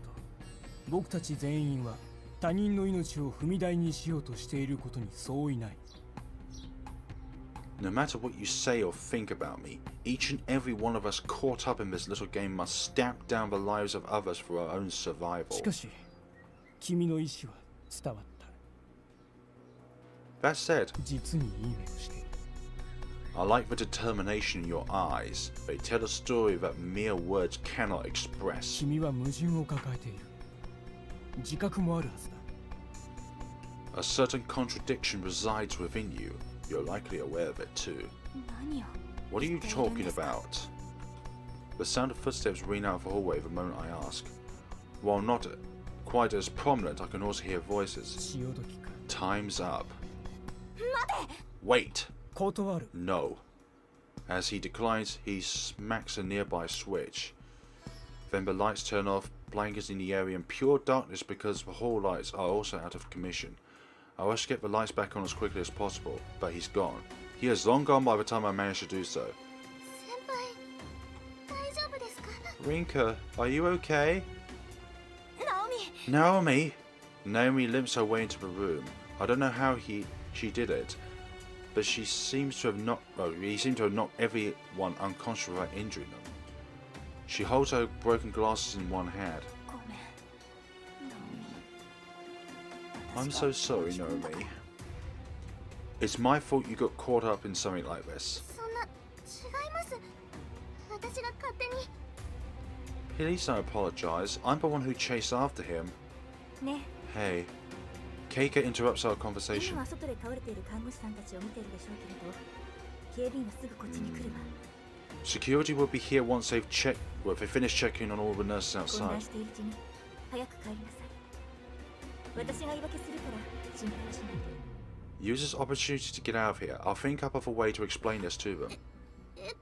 僕たち全員は他人の命を踏み台にしようとしていることに相違ない。No matter what you say or think about me, each and every one of us caught up in this little game must stamp down the lives of others for our own survival. しかし、君の意志は伝わった。 That said, 実にいい目をしている。 I like the determination in your eyes. They tell a story that mere words cannot express. 君は矛盾を抱えている。自覚もあるはずだ。 A certain contradiction resides within you. You're likely aware of it too. 何を What are you talking about? The sound of footsteps ring out of the hallway the moment I ask. While not quite as prominent, I can also hear voices. 潮時か。 Time's up. Wait. 断る。 No. As he declines, he smacks a nearby switch. Then the lights turn off, blanketing the area in pure darkness because the hall lights are also out of commission. I rush to get the lights back on as quickly as possible, but he's gone. He has long gone by the time I managed to do so. 先輩、大丈夫ですか？ Rinka, are you okay? ナオミ。 Naomi! Naomi limps her way into the room. I don't know how she did it, but he seems to have knocked everyone unconscious without injuring them. She holds her broken glasses in one hand. ごめん、ナオミ。 I'm so sorry, Naomi. It's my fault you got caught up in something like this. そんな、違います。私が勝手に。 Please don't apologize. I'm the one who chased after him. ね。 Hey. Keiko interrupts our 今 conversation. は外で倒れている看護師さんたちを見ているでしょうけれど、警備員はすぐこっちに来るわ。 Security will be here once they've finished checking on all the nurses 混乱 outside. しているうちに早く帰りなさい。私が言い訳するから心配はしないで。 Use this opportunity to get out of here. I'll think up of a way to explain this to them.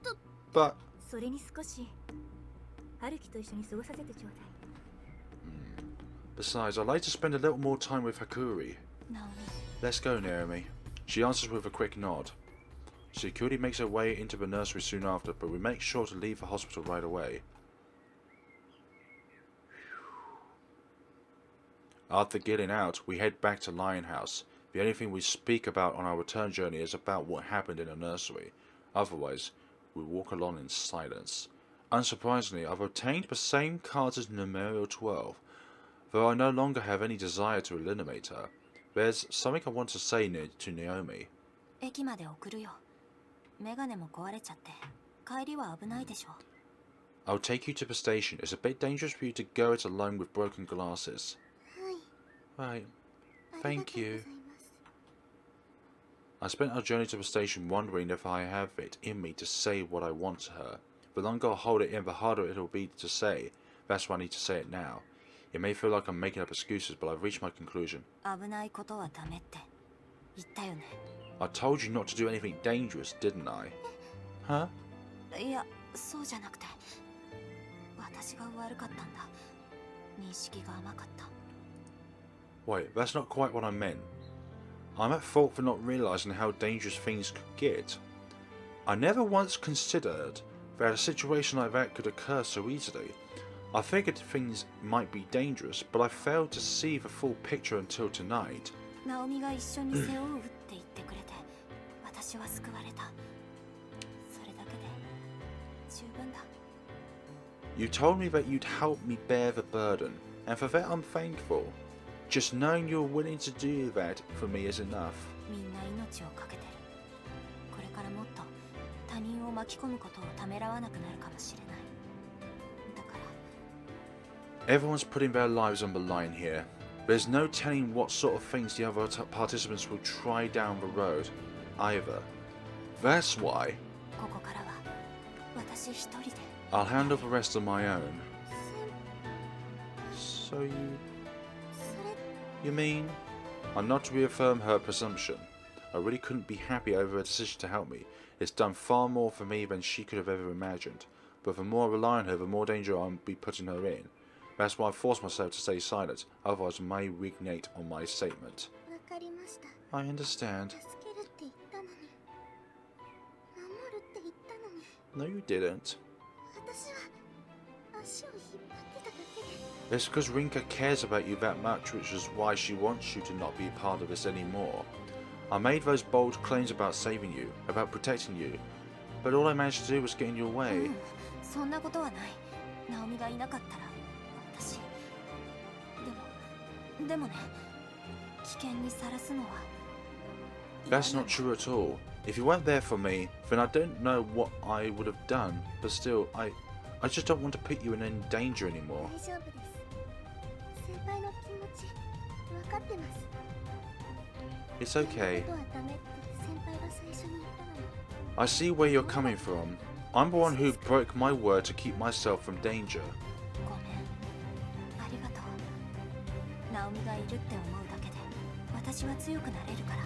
そ But れに少し春樹と一緒に過ごさせてちょうだい。 besides, I'd like to spend a little more time with Hakuri. ナオミ。 Let's go, Naomi. She answers with a quick nod. Security makes her way into the nursery soon after, but we make sure to leave the hospital right away. After getting out, we head back to Lion House. The only thing we speak about on our return journey is about what happened in the nursery. Otherwise, we walk along in silence. Unsurprisingly, I've obtained the same cards as Numerial XII, though I no longer have any desire to eliminate her. There's something I want to say to Naomi. 駅まで送るよ。メガネも壊れちゃって、帰りは危ないでしょ。I'll take you to the station. It's a bit dangerous for you to go it alone with broken glasses. Right. Thank you. I spent our journey to the station wondering if I have it in me to say what I want to her. The longer I hold it in, the harder it'll be to say. That's why I need to say it now. It may feel like I'm making up excuses, but I've reached my conclusion. 危ないことはダメって言ったよね。I told you not to do anything dangerous, didn't I? Huh? いや、そうじゃなくて、私が悪かったんだ。認識が甘かった。Wait, that's not quite what I meant. I'm at fault for not realizing how dangerous things could get. I never once considered that a situation like that could occur so easily. I figured things might be dangerous, but I failed to see the full picture until tonight. ナオミが一緒に背負うって言ってくれて、私は救われた。それだけで十分だ。You told me that you'd help me bear the burden, and for that I'm thankful. Just knowing you're willing to do that for me is enough. みんな命をかけてる。これからもっと他人を巻き込むことをためらわなくなるかもしれない。だから。Everyone's putting their lives on the line here. There's no telling what sort of things the other participants will try down the road, either. That's why ここからは私一人で。I'll handle the rest on my own. So you mean? I'm not to reaffirm her presumption. I really couldn't be happy over her decision to help me. It's done far more for me than she could have ever imagined. But the more I rely on her, the more danger I'll be putting her in. That's why I forced myself to stay silent, otherwise I may renege on my statement. I understand. No, you didn't. It's because Rinka cares about you that much, which is why she wants you to not be part of this anymore. I made those bold claims about saving you, about protecting you, but all I managed to do was get in your way. そんなことはない。ナオミがいなかったら私。でもね、危険にさらすのは。That's not true at all. If you weren't there for me, then I don't know what I would have done. But still, I just don't want to put you in any danger anymore. It's okay. I see where you're coming from. I'm the one who broke my word to keep myself from danger. ごめん。ありがとう。ナオミがいるって思うだけで、私は強くなれるから。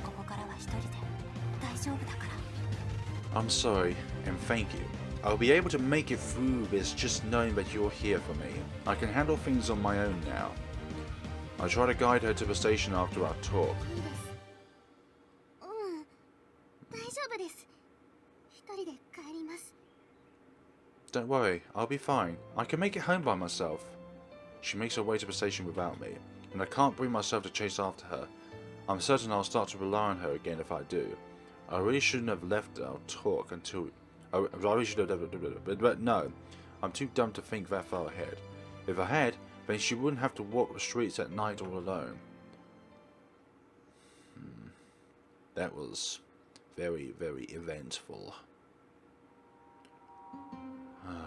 ここからは一人で大丈夫だから。I'm sorry, and thank you. I'll be able to make it through this just knowing that you're here for me. I can handle things on my own now. I try to guide her to the station after our talk. Don't worry, I'll be fine. I can make it home by myself. She makes her way to the station without me, and I can't bring myself to chase after her. I'm certain I'll start to rely on her again if I do. I really shouldn't have left our talk until... I really should have... But no, I'm too dumb to think that far ahead. If I had, then she wouldn't have to walk the streets at night all alone. That was very, very eventful.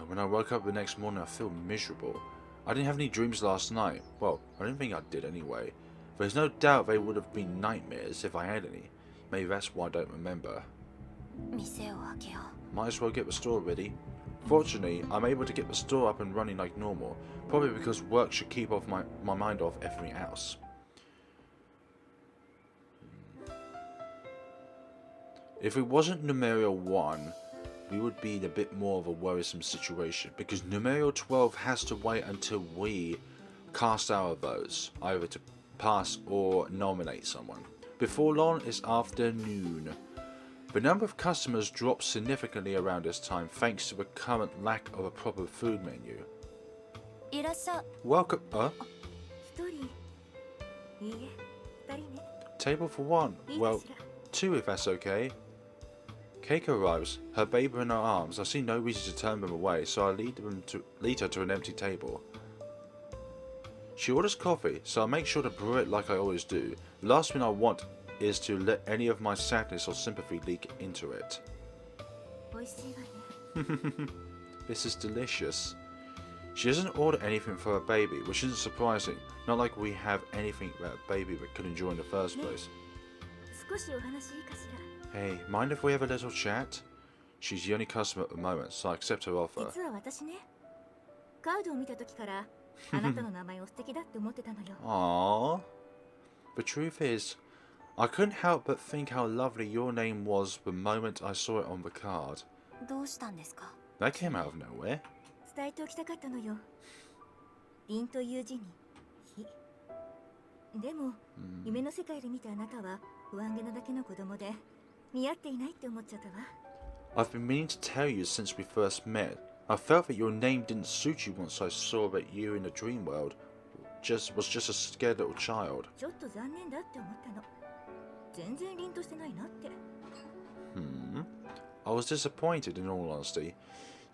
When I woke up the next morning, I feel miserable. I didn't have any dreams last night. Well, I didn't think I did anyway. There's no doubt they would have been nightmares if I had any. Maybe that's why I don't remember. Might as well get the store ready. Fortunately, I'm able to get the store up and running like normal. Probably because work should keep off my mind off everything else. If it wasn't Numerial I, we would be in a bit more of a worrisome situation, because Numerial XII has to wait until we cast our votes, either to pass or nominate someone. Before long, it's afternoon. The number of customers drops significantly around this time thanks to the current lack of a proper food menu. Welcome. Table for one. Well, two if that's okay. Keiko arrives, her baby in her arms. I see no reason to turn them away, so I lead her to an empty table. She orders coffee, so I make sure to brew it like I always do. The last thing I want is to let any of my sadness or sympathy leak into it. This is delicious. She doesn't order anything for her baby, which isn't surprising. Not like we have anything that a baby could enjoy in the first place. Hey, mind if we have a little chat? She's the only customer at the moment, so I accept her offer. Aww. The truth is, I couldn't help but think how lovely your name was the moment I saw it on the card. That came out of nowhere. I've been meaning to tell you since we first met. I felt that your name didn't suit you once I saw that you in the dream world was just a scared little child. I was disappointed in all honesty.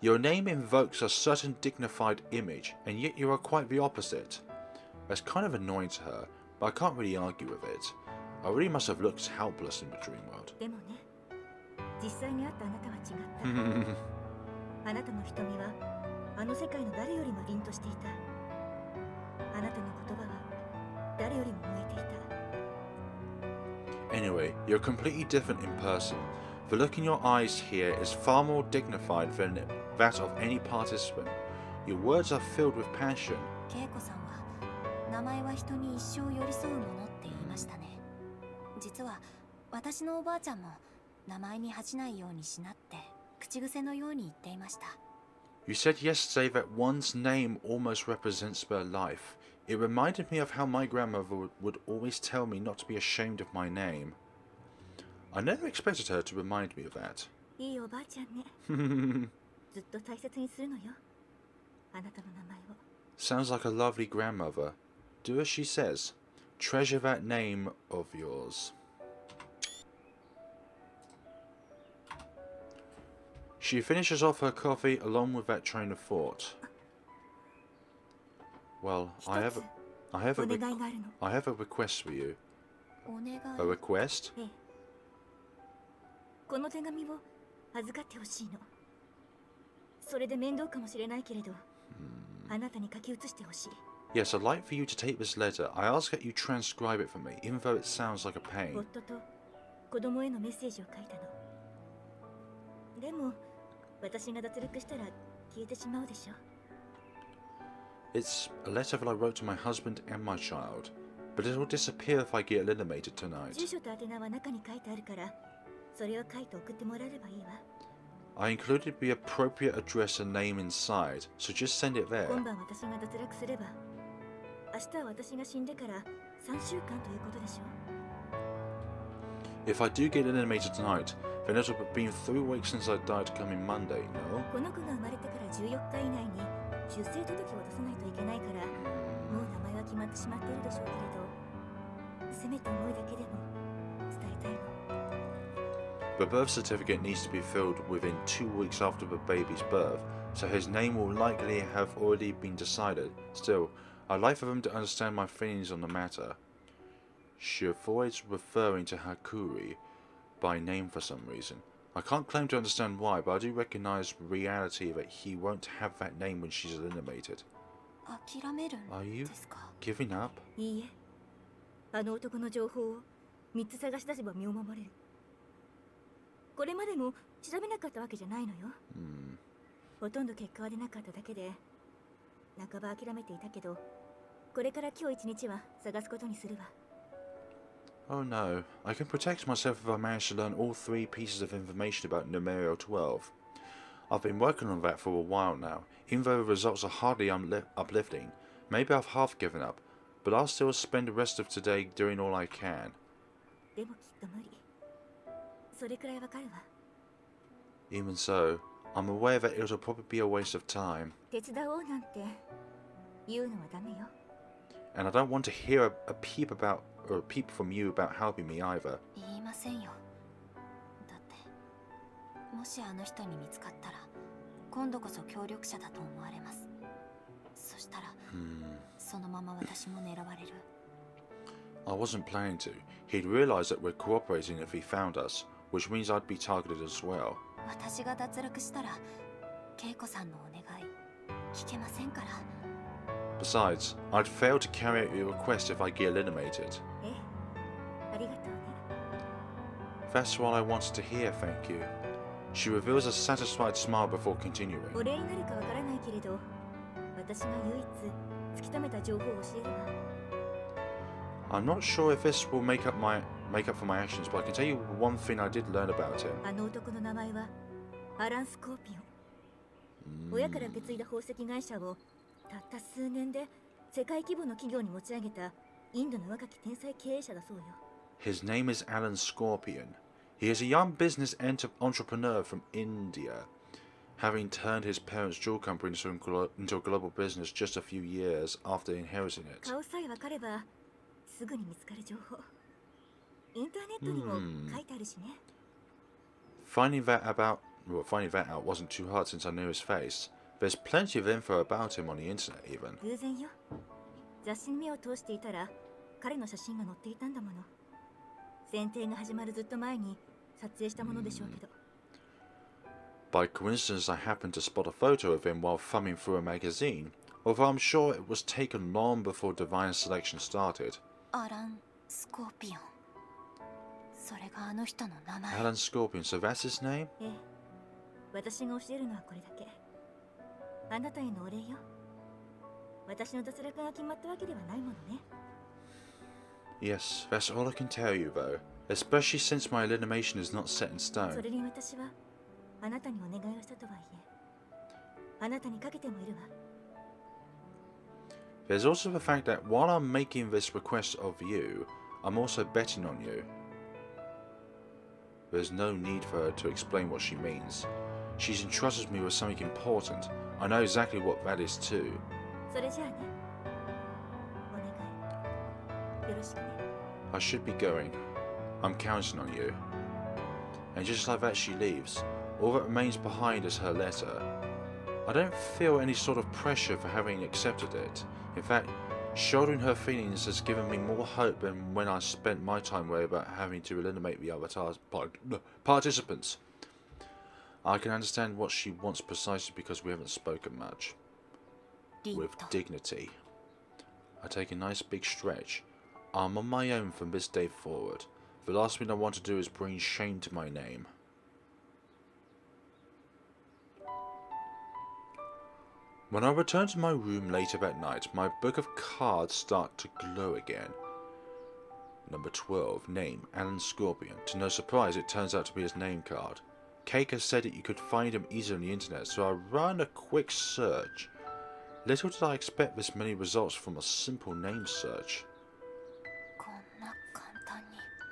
Your name invokes a certain dignified image, and yet you are quite the opposite. That's kind of annoying to her, but I can't really argue with it. I really must have looked helpless in the dream world. Anyway, you're completely different in person. The look in your eyes here is far more dignified than that of any participant. Your words are filled with passion. You said yesterday that one's name almost represents their life. It reminded me of how my grandmother would always tell me not to be ashamed of my name. I never expected her to remind me of that. Sounds like a lovely grandmother. Do as she says. Treasure that name of yours. She finishes off her coffee along with that train of thought. Well, I have a request for you. A request? Yes, I'd like for you to take this letter. I ask that you transcribe it for me, even though it sounds like a pain. It's a letter that I wrote to my husband and my child, but it will disappear if I get eliminated tonight. I included the appropriate address and name inside, so just send it there. If I do get eliminated tonight, then it'll have been 3 weeks since I died coming Monday, no? The birth certificate needs to be filled within 2 weeks after the baby's birth, so his name will likely have already been decided. Still, I'd like for them to understand my feelings on the matter. She avoids referring to Hakuri by name for some reason. I can't claim to understand why, but I do recognize the reality that he won't have that name when she's eliminated. Are you giving up? Oh no, I can protect myself if I manage to learn all 3 pieces of information about Numerial XII. I've been working on that for a while now, even though the results are hardly uplifting. Maybe I've half given up, but I'll still spend the rest of today doing all I can. Even so, I'm aware that it'll probably be a waste of time. And I don't want to hear a peep about a peep from you about helping me either. 言いませんよ。だってもしあの人に見つかったら今度こそ協力者だと思われます。そしたら、そのまま私も狙われる。I wasn't planning to. He'd realize that we're cooperating if he found us, which means I'd be targeted as well. 私が脱落したら恵子さんのお願い聞けませんから。Besides, I'd fail to carry out your request if I get eliminated. え、ありがとうね。That's what I wanted to hear, thank you. She reveals a satisfied smile before continuing. お礼になるかわからないけれど、私が唯一突き止めた情報を教えるわ。I'm not sure if this will make up for my actions, but I can tell you one thing I did learn about him. あの男の名前はアラン・スコーピオン。親から受け継いだ宝石会社をたった数年で世界規模の企業に持ち上げたインドの若き天才経営者だそうよ。His name is Alan Scorpion. He is a young business entrepreneur from India, having turned his parents' jewel company into a global business just a few years after inheriting it. 顔さえわかればすぐに見つかる情報。インターネットにも書いてあるしね。Finding that out wasn't too hard since I knew his face. There's plenty of info about him on the internet even. 偶然よ。雑誌に目を通していたら彼の写真が載っていたんだもの。選定が始まるずっと前に撮影したものでしょうけど。By coincidence, I happened to spot a photo of him while thumbing through a magazine, although I'm sure it was taken long before divine selection started. アラン・スコーピオン。それがあの人の名前。 Alan Scorpion, so that's his name? ええ。私が教えるのはこれだけ。あなたへのお礼よ。私の脱落が決まったわけではないものね。Yes, that's all I can tell you though, especially since my elimination is not set in そ stone. れに私はあなたにお願いをしたとはいえ、あなたにかけてもいるわ。There's also the fact that while I'm making this request of you, I'm also betting on you. There's no need for her to explain what she means. She's entrusted me with something important. I know exactly what that is too. それじゃあね。お願い。よろしくね。I should be going. I'm counting on you. And just like that she leaves. All that remains behind is her letter. I don't feel any sort of pressure for having accepted it. In fact, shouldering her feelings has given me more hope than when I spent my time worried about having to eliminate the other participants. I can understand what she wants precisely because we haven't spoken much. With dignity. I take a nice big stretch. I'm on my own from this day forward. The last thing I want to do is bring shame to my name. When I return to my room later that night, my book of cards start to glow again. Number 12, name, Alan Scorpion. To no surprise, it turns out to be his name card. Keiko said that you could find him easily on the internet, so I ran a quick search. Little did I expect this many results from a simple name search.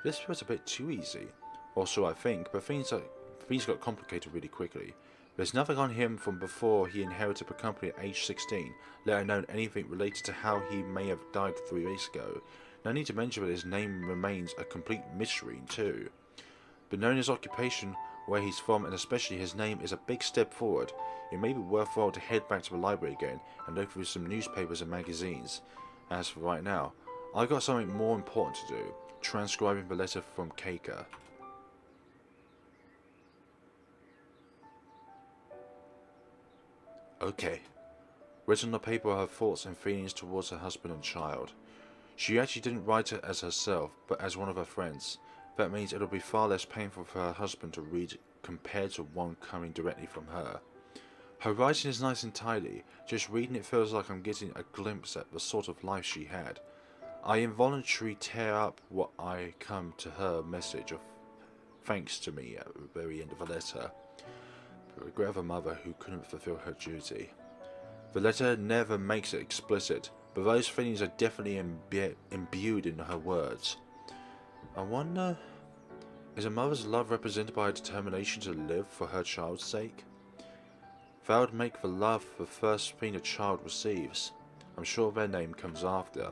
This feels a bit too easy. Also, I think, but things got complicated really quickly. There's nothing on him from before he inherited the company at age 16, let alone anything related to how he may have died 3 weeks ago. No need to mention that his name remains a complete mystery too. But knowing his occupation, where he's from, and especially his name is a big step forward. It may be worthwhile to head back to the library again and look through some newspapers and magazines. As for right now, I've got something more important to do, transcribing the letter from Keiko. Okay. Written on the paper are her thoughts and feelings towards her husband and child. She actually didn't write it as herself, but as one of her friends. That means it'll be far less painful for her husband to read compared to one coming directly from her. Her writing is nice and tidy, just reading it feels like I'm getting a glimpse at the sort of life she had. I involuntarily tear up what I come to her message of thanks to me at the very end of the letter. The regret of a mother who couldn't fulfill her duty. The letter never makes it explicit, but those feelings are definitely imbued in her words. I wonder, is a mother's love represented by a determination to live for her child's sake? That would make the love the first thing a child receives. I'm sure their name comes after.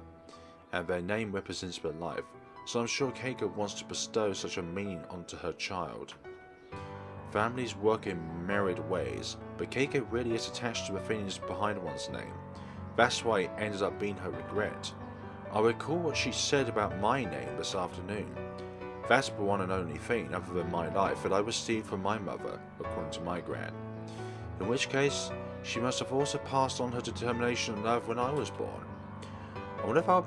and their name represents their life, so I'm sure Keiko wants to bestow such a meaning onto her child. Families work in myriad ways, but Keiko really is attached to the feelings behind one's name. That's why it ended up being her regret. I recall what she said about my name this afternoon. That's the one and only thing, other than my life, that I received from my mother, according to my gran. In which case, she must have also passed on her determination and love when I was born. I wonder if I'll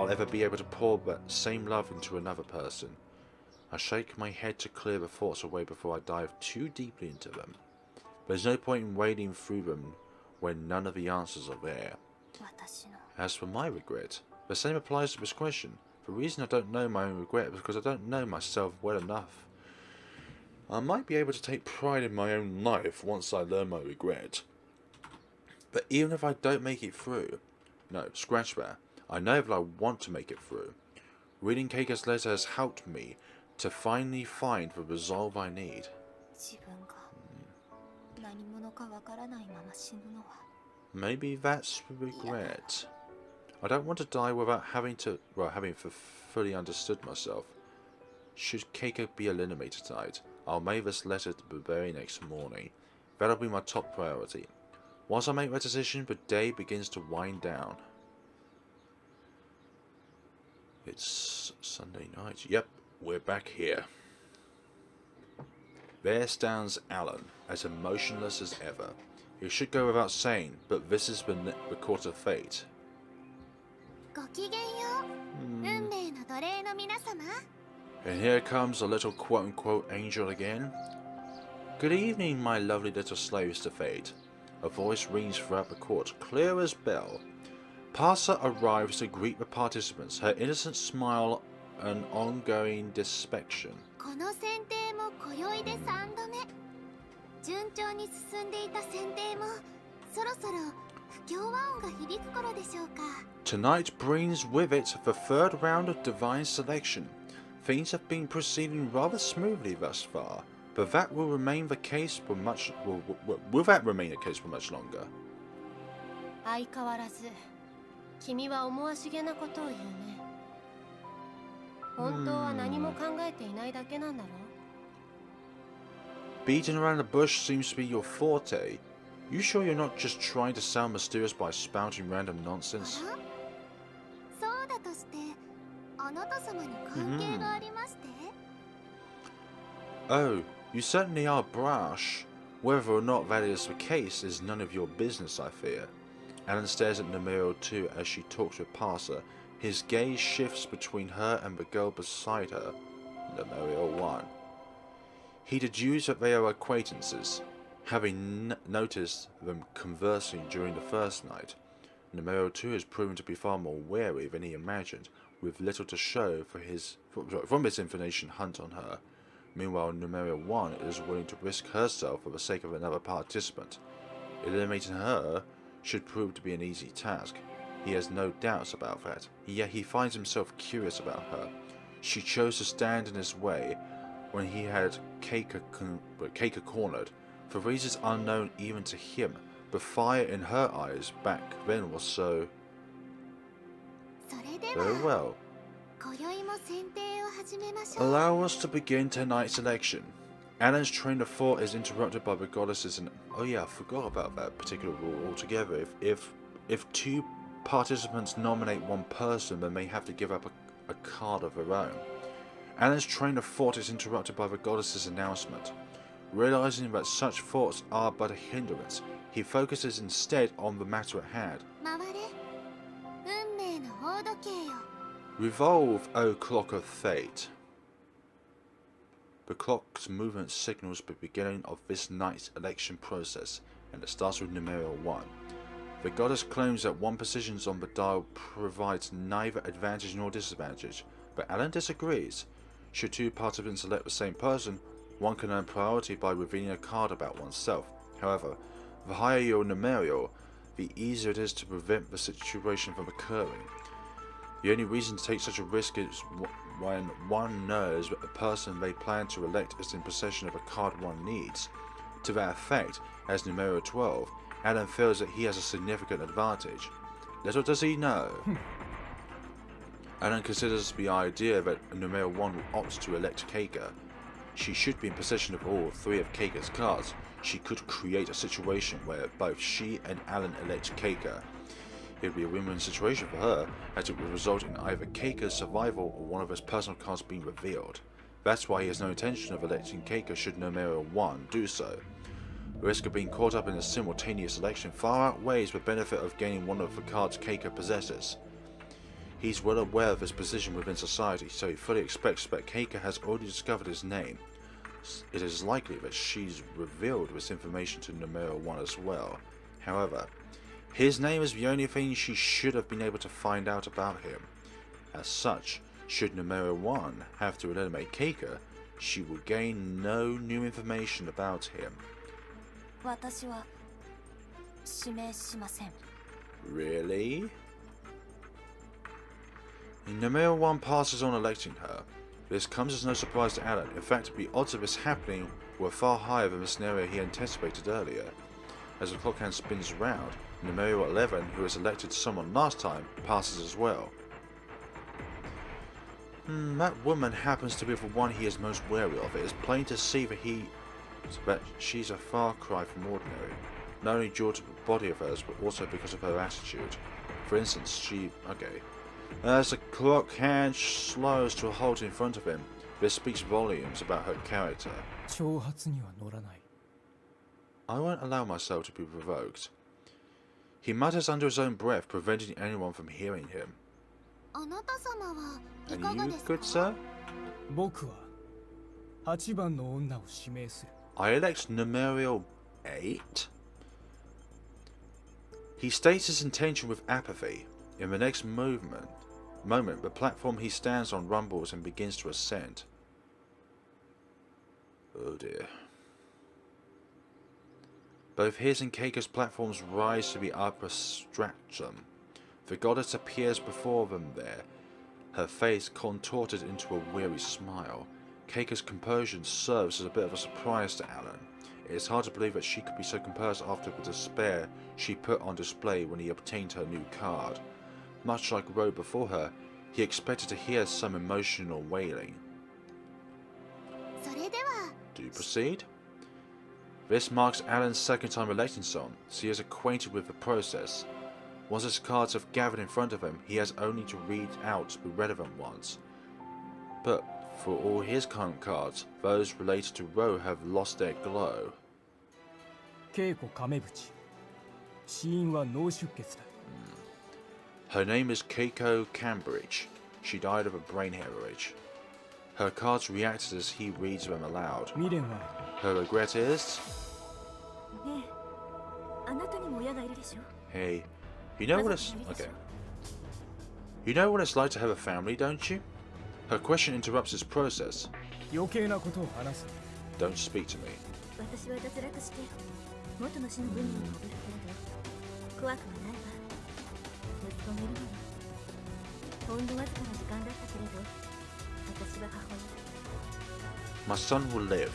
ever be able to pour that same love into another person. I shake my head to clear the thoughts away before I dive too deeply into them. There's no point in wading through them when none of the answers are there. As for my regret, the same applies to this question. The reason I don't know my own regret is because I don't know myself well enough. I might be able to take pride in my own life once I learn my regret. But even if I don't make it through, no, scratch that, I know that I want to make it through. Reading Keiko's letter has helped me to finally find the resolve I need. Maybe that's the regret. I don't want to die without having fully understood myself. Should Keiko be eliminated tonight, I'll mail this letter the very next morning. That'll be my top priority. Once I make that decision, the day begins to wind down. It's Sunday night. Yep, we're back here. There stands Alan, as emotionless as ever. It should go without saying, but this has been the court of fate. And here comes a little quote-unquote angel again. Good evening, my lovely little slaves to fate. A voice rings throughout the court, clear as bell. Parsa arrives to greet the participants, her innocent smile an ongoing dispection. Tonight brings with it the third round of divine selection. Things have been proceeding rather smoothly thus far, but that will remain the case for much. Will that remain the case for much longer? Beating around the bush seems to be your forte. You sure you're not just trying to sound mysterious by spouting random nonsense? Oh, you certainly are brash. Whether or not that is the case is none of your business, I fear. Alan stares at Numerial II as she talks with Parsa. His gaze shifts between her and the girl beside her, Numerial I. He deduces that they are acquaintances, having noticed them conversing during the first night. Numerial II has proven to be far more wary than he imagined, with little to show from his information hunt on her. Meanwhile, Numerial I is willing to risk herself for the sake of another participant. Eliminating her should prove to be an easy task. He has no doubts about that, yet he finds himself curious about her. She chose to stand in his way when he had Keiko cornered. For reasons unknown even to him, the fire in her eyes back then was so... Very well. Allow us to begin tonight's election. Alan's train of thought is interrupted by the goddesses and... Oh yeah, I forgot about that particular rule altogether. If two participants nominate one person, then they have to give up a card of their own. Alan's train of thought is interrupted by the goddess's announcement. Realizing that such thoughts are but a hindrance, he focuses instead on the matter at hand. Revolve, O clock of fate. The clock's movement signals the beginning of this night's election process, and it starts with Numerial I. The goddess claims that one position on the dial provides neither advantage nor disadvantage, but Alan disagrees. Should two participants select the same person, one can earn priority by revealing a card about oneself. However, the higher your Numerial, the easier it is to prevent the situation from occurring. The only reason to take such a risk is when one knows that the person they plan to elect is in possession of a card one needs. To that effect, as Numerial 12, Alan feels that he has a significant advantage. Little does he know. Alan considers the idea that Numerial 1 opts to elect Keiko. She should be in possession of all 3 of Keiko's cards. She could create a situation where both she and Alan elect Keiko. It would be a win-win situation for her, as it would result in either Keiko's survival or one of his personal cards being revealed. That's why he has no intention of electing Keiko should Numerial 1 do so. The risk of being caught up in a simultaneous election far outweighs the benefit of gaining one of the cards Keiko possesses. He's well aware of his position within society, so he fully expects that Keiko has already discovered his name. It is likely that she's revealed this information to Numerial 1 as well. However, his name is the only thing she should have been able to find out about him. As such, should Numerial 1 have to eliminate Keiko, she will gain no new information about him. 私は指名しません。 Really? Numerial 1 passes on electing her. This comes as no surprise to Alan. In fact, the odds of this happening were far higher than the scenario he anticipated earlier. As the clock hand spins round, Numerial 11, who has elected someone last time, passes as well. That woman happens to be the one he is most wary of. It is plain to see that she's a far cry from ordinary, not only due to the body of hers, but also because of her attitude. For instance, as the clock hand slows to a halt in front of him, this speaks volumes about her character. 挑発には乗らない。 I won't allow myself to be provoked. He mutters under his own breath, preventing anyone from hearing him. あなた様はいか And が you, ですか good sir? 僕は8番の女を指名する。 I elect Numerial 8? He states his intention with apathy. In the next moment, the platform he stands on rumbles and begins to ascend. Oh dear. Both his and Keiko's platforms rise to the upper stratum. The goddess appears before them there, her face contorted into a weary smile. Keiko's composure serves as a bit of a surprise to Alan. It is hard to believe that she could be so composed after the despair she put on display when he obtained her new card. Much like Roe before her, he expected to hear some emotional wailing. それでは Do you proceed? This marks Alan's second time electing someone, so he is acquainted with the process. Once his cards have gathered in front of him, he has only to read out the relevant ones. But for all his current cards, those related to Roe have lost their glow. 稽古亀淵。死因は脳出血だ。 Her name is Keiko Cambridge. She died of a brain hemorrhage. Her cards reacted as he reads them aloud. 未練は Her regret is... ねえあなたにも親がいるでしょ Hey, you know what it's... Okay. You know what it's like to have a family, don't you? Her question interrupts his process. 余計なことを話す。 Don't speak to me. 私は脱落して元の死の分に戻るけれど怖くはないわ息子がいるのよほんのわずかな時間だったけれど私は母親 My son will live,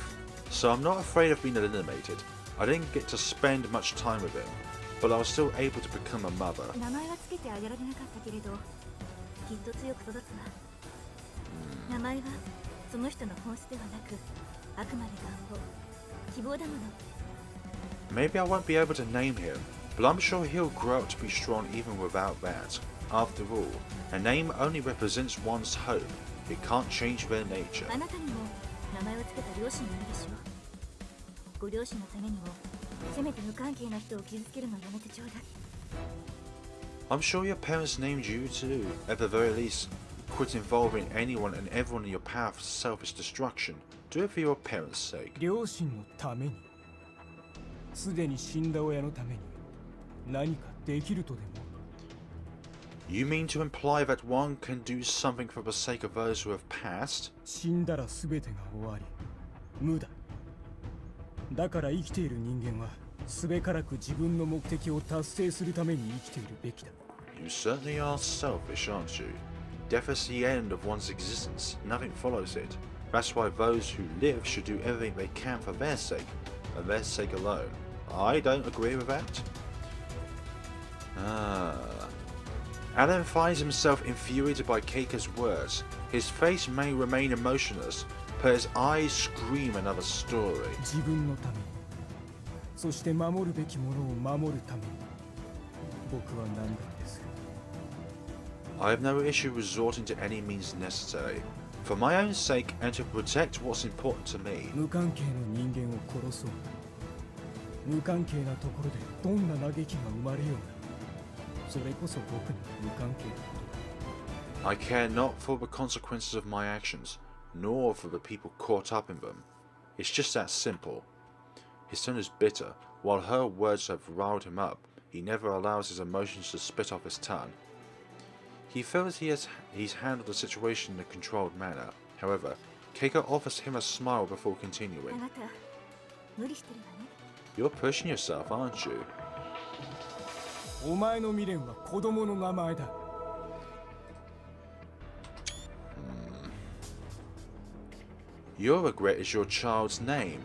so I'm not afraid of being eliminated. I didn't get to spend much time with him, but I was still able to become a mother. 名前はつけてあげられなかったけれどきっと強く育つわ名前はその人の本質ではなくあくまで願望希望だもの Maybe I won't be able to name him, but I'm sure he'll grow up to be strong even without that. After all, a name only represents one's hope. It can't change their nature. あなたにも名前をつけた両親がいるでしょうご両親のためにもせめて無関係な人を傷つけるのをやめてちょうだい I'm sure your parents named you too. At the very least, quit involving anyone and everyone in your path of selfish destruction. Do it for your parents' sake. 両親のために。すでに死んだ親のために何かできるとでも。 You mean to imply that one can do something for the sake of those who have passed? 死んだら全てが終わり。無だ。だから生きている人間はすべからく自分の目的を達成するために生きているべきだ。 You certainly are selfish, aren't you? Death is the end of one's existence. Nothing follows it. That's why those who live should do everything they can for their sake, and their sake alone. I don't agree with that. Alan finds himself infuriated by Keiko's words. His face may remain emotionless, but his eyes scream another story. 自分のために、そして守るべきものを守るために、僕は何だってする。I have no issue resorting to any means necessary, for my own sake and to protect what's important to me. 無関係の人間を殺そう。無関係なところでどんな嘆きが生まれようが。それこそ僕に無関係なことだ。I care not for the consequences of my actions, nor for the people caught up in them. It's just that simple. His tone is bitter. While her words have riled him up, he never allows his emotions to spit off his tongue. He feels he's handled the situation in a controlled manner. However, Keiko offers him a smile before continuing. You're pushing yourself, aren't you? お前の未練は子供の名前だ。Your regret is your child's name.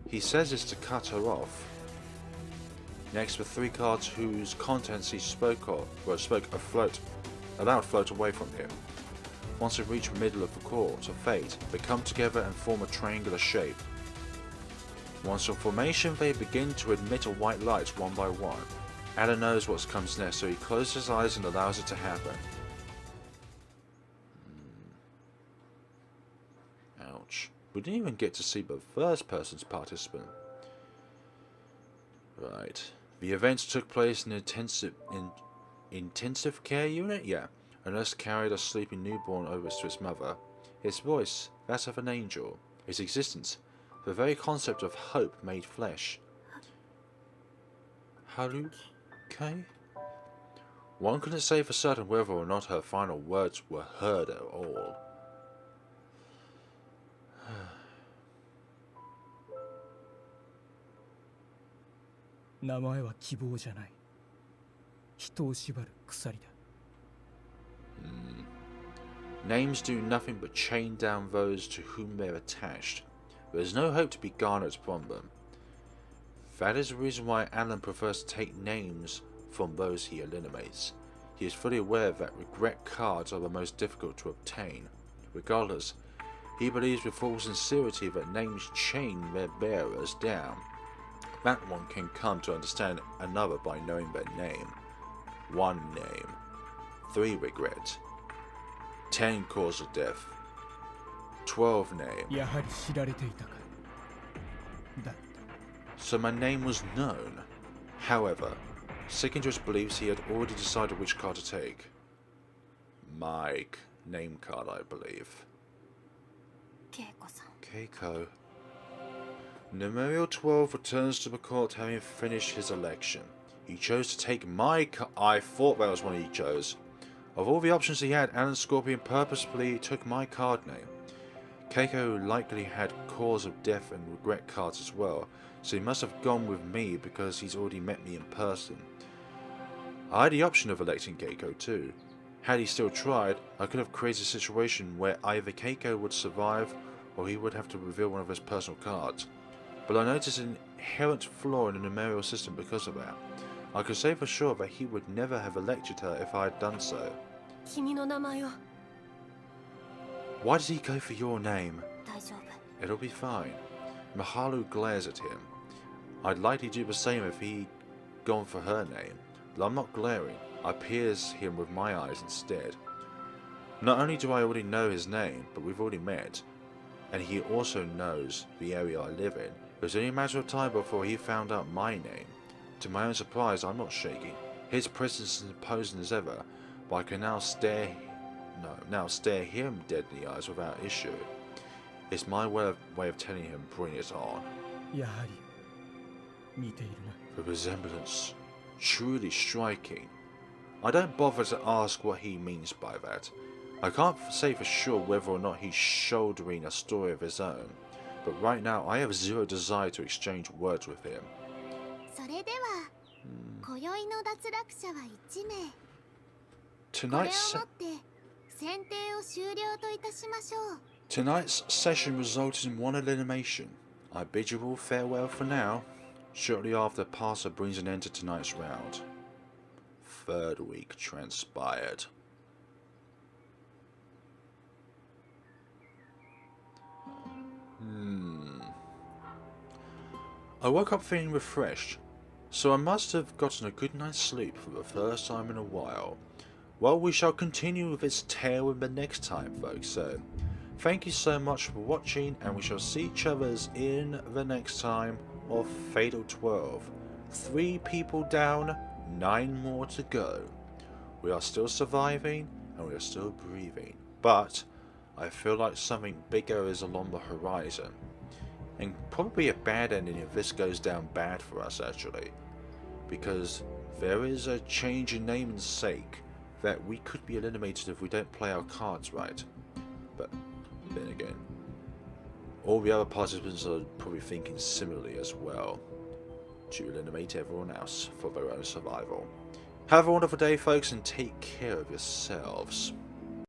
He says this to cut her off. Next were 3 cards whose contents he allowed float away from him. Once they reach the middle of the court of fate, they come together and form a triangular shape. Once in formation, they begin to emit a white light one by one. Alan knows what comes next, so he closes his eyes and allows it to happen. Ouch. We didn't even get to see the first person's participant. Right. The events took place in an intensive care unit? Yeah. A nurse carried a sleeping newborn over to its mother. Its voice, that of an angel. Its existence, the very concept of hope made flesh. Haru? Okay. One couldn't say for certain whether or not her final words were heard at all. Names do nothing but chain down those to whom they're attached. There is no hope to be garnered from them. That is the reason why Alan prefers to take names from those he eliminates. He is fully aware that regret cards are the most difficult to obtain. Regardless, he believes with full sincerity that names chain their bearers down. That one can come to understand another by knowing their name. 1 name. 3 regret. 10 cause of death. 12 name. So my name was known. However, sticking to his beliefs, he had already decided which card to take. My name card, I believe. Keiko. Numerial XII returns to the court having finished his election. He chose to take my card. I thought that was one he chose. Of all the options he had, Alan Scorpion purposefully took my card name. Keiko likely had cause of death and regret cards as well, so he must have gone with me because he's already met me in person. I had the option of electing Keiko too. Had he still tried, I could have created a situation where either Keiko would survive or he would have to reveal one of his personal cards. But I noticed an inherent flaw in the numerial system because of that. I could say for sure that he would never have elected her if I had done so. Why does he go for your name? It'll be fine. Maharu glares at him. I'd likely do the same if he'd gone for her name, but I'm not glaring. I pierce him with my eyes instead. Not only do I already know his name, but we've already met, and he also knows the area I live in. It was only a matter of time before he found out my name. To my own surprise, I'm not shaking. His presence is imposing as ever, but I can now stare him dead in the eyes without issue. It's my way of telling him, bring it on. The resemblance, truly striking. I don't bother to ask what he means by that. I can't say for sure whether or not he's shouldering a story of his own, but right now I have zero desire to exchange words with him. Tonight's session resulted in 1 elimination. I bid you all farewell for now. Shortly after, Passer brings an end to tonight's round. third week transpired. I woke up feeling refreshed, so I must have gotten a good night's sleep for the first time in a while. Well, we shall continue with this tale in the next time, folks, so thank you so much for watching, and we shall see each other in the next time of Fatal 12. 3 people down, 9 more to go. We are still surviving, and we are still breathing, but I feel like something bigger is along the horizon. And probably a bad ending if this goes down bad for us, actually. Because there is a change in name and sake that we could be eliminated if we don't play our cards right. But then again, all the other participants are probably thinking similarly as well, to eliminate everyone else for their own survival. Have a wonderful day, folks, and take care of yourselves.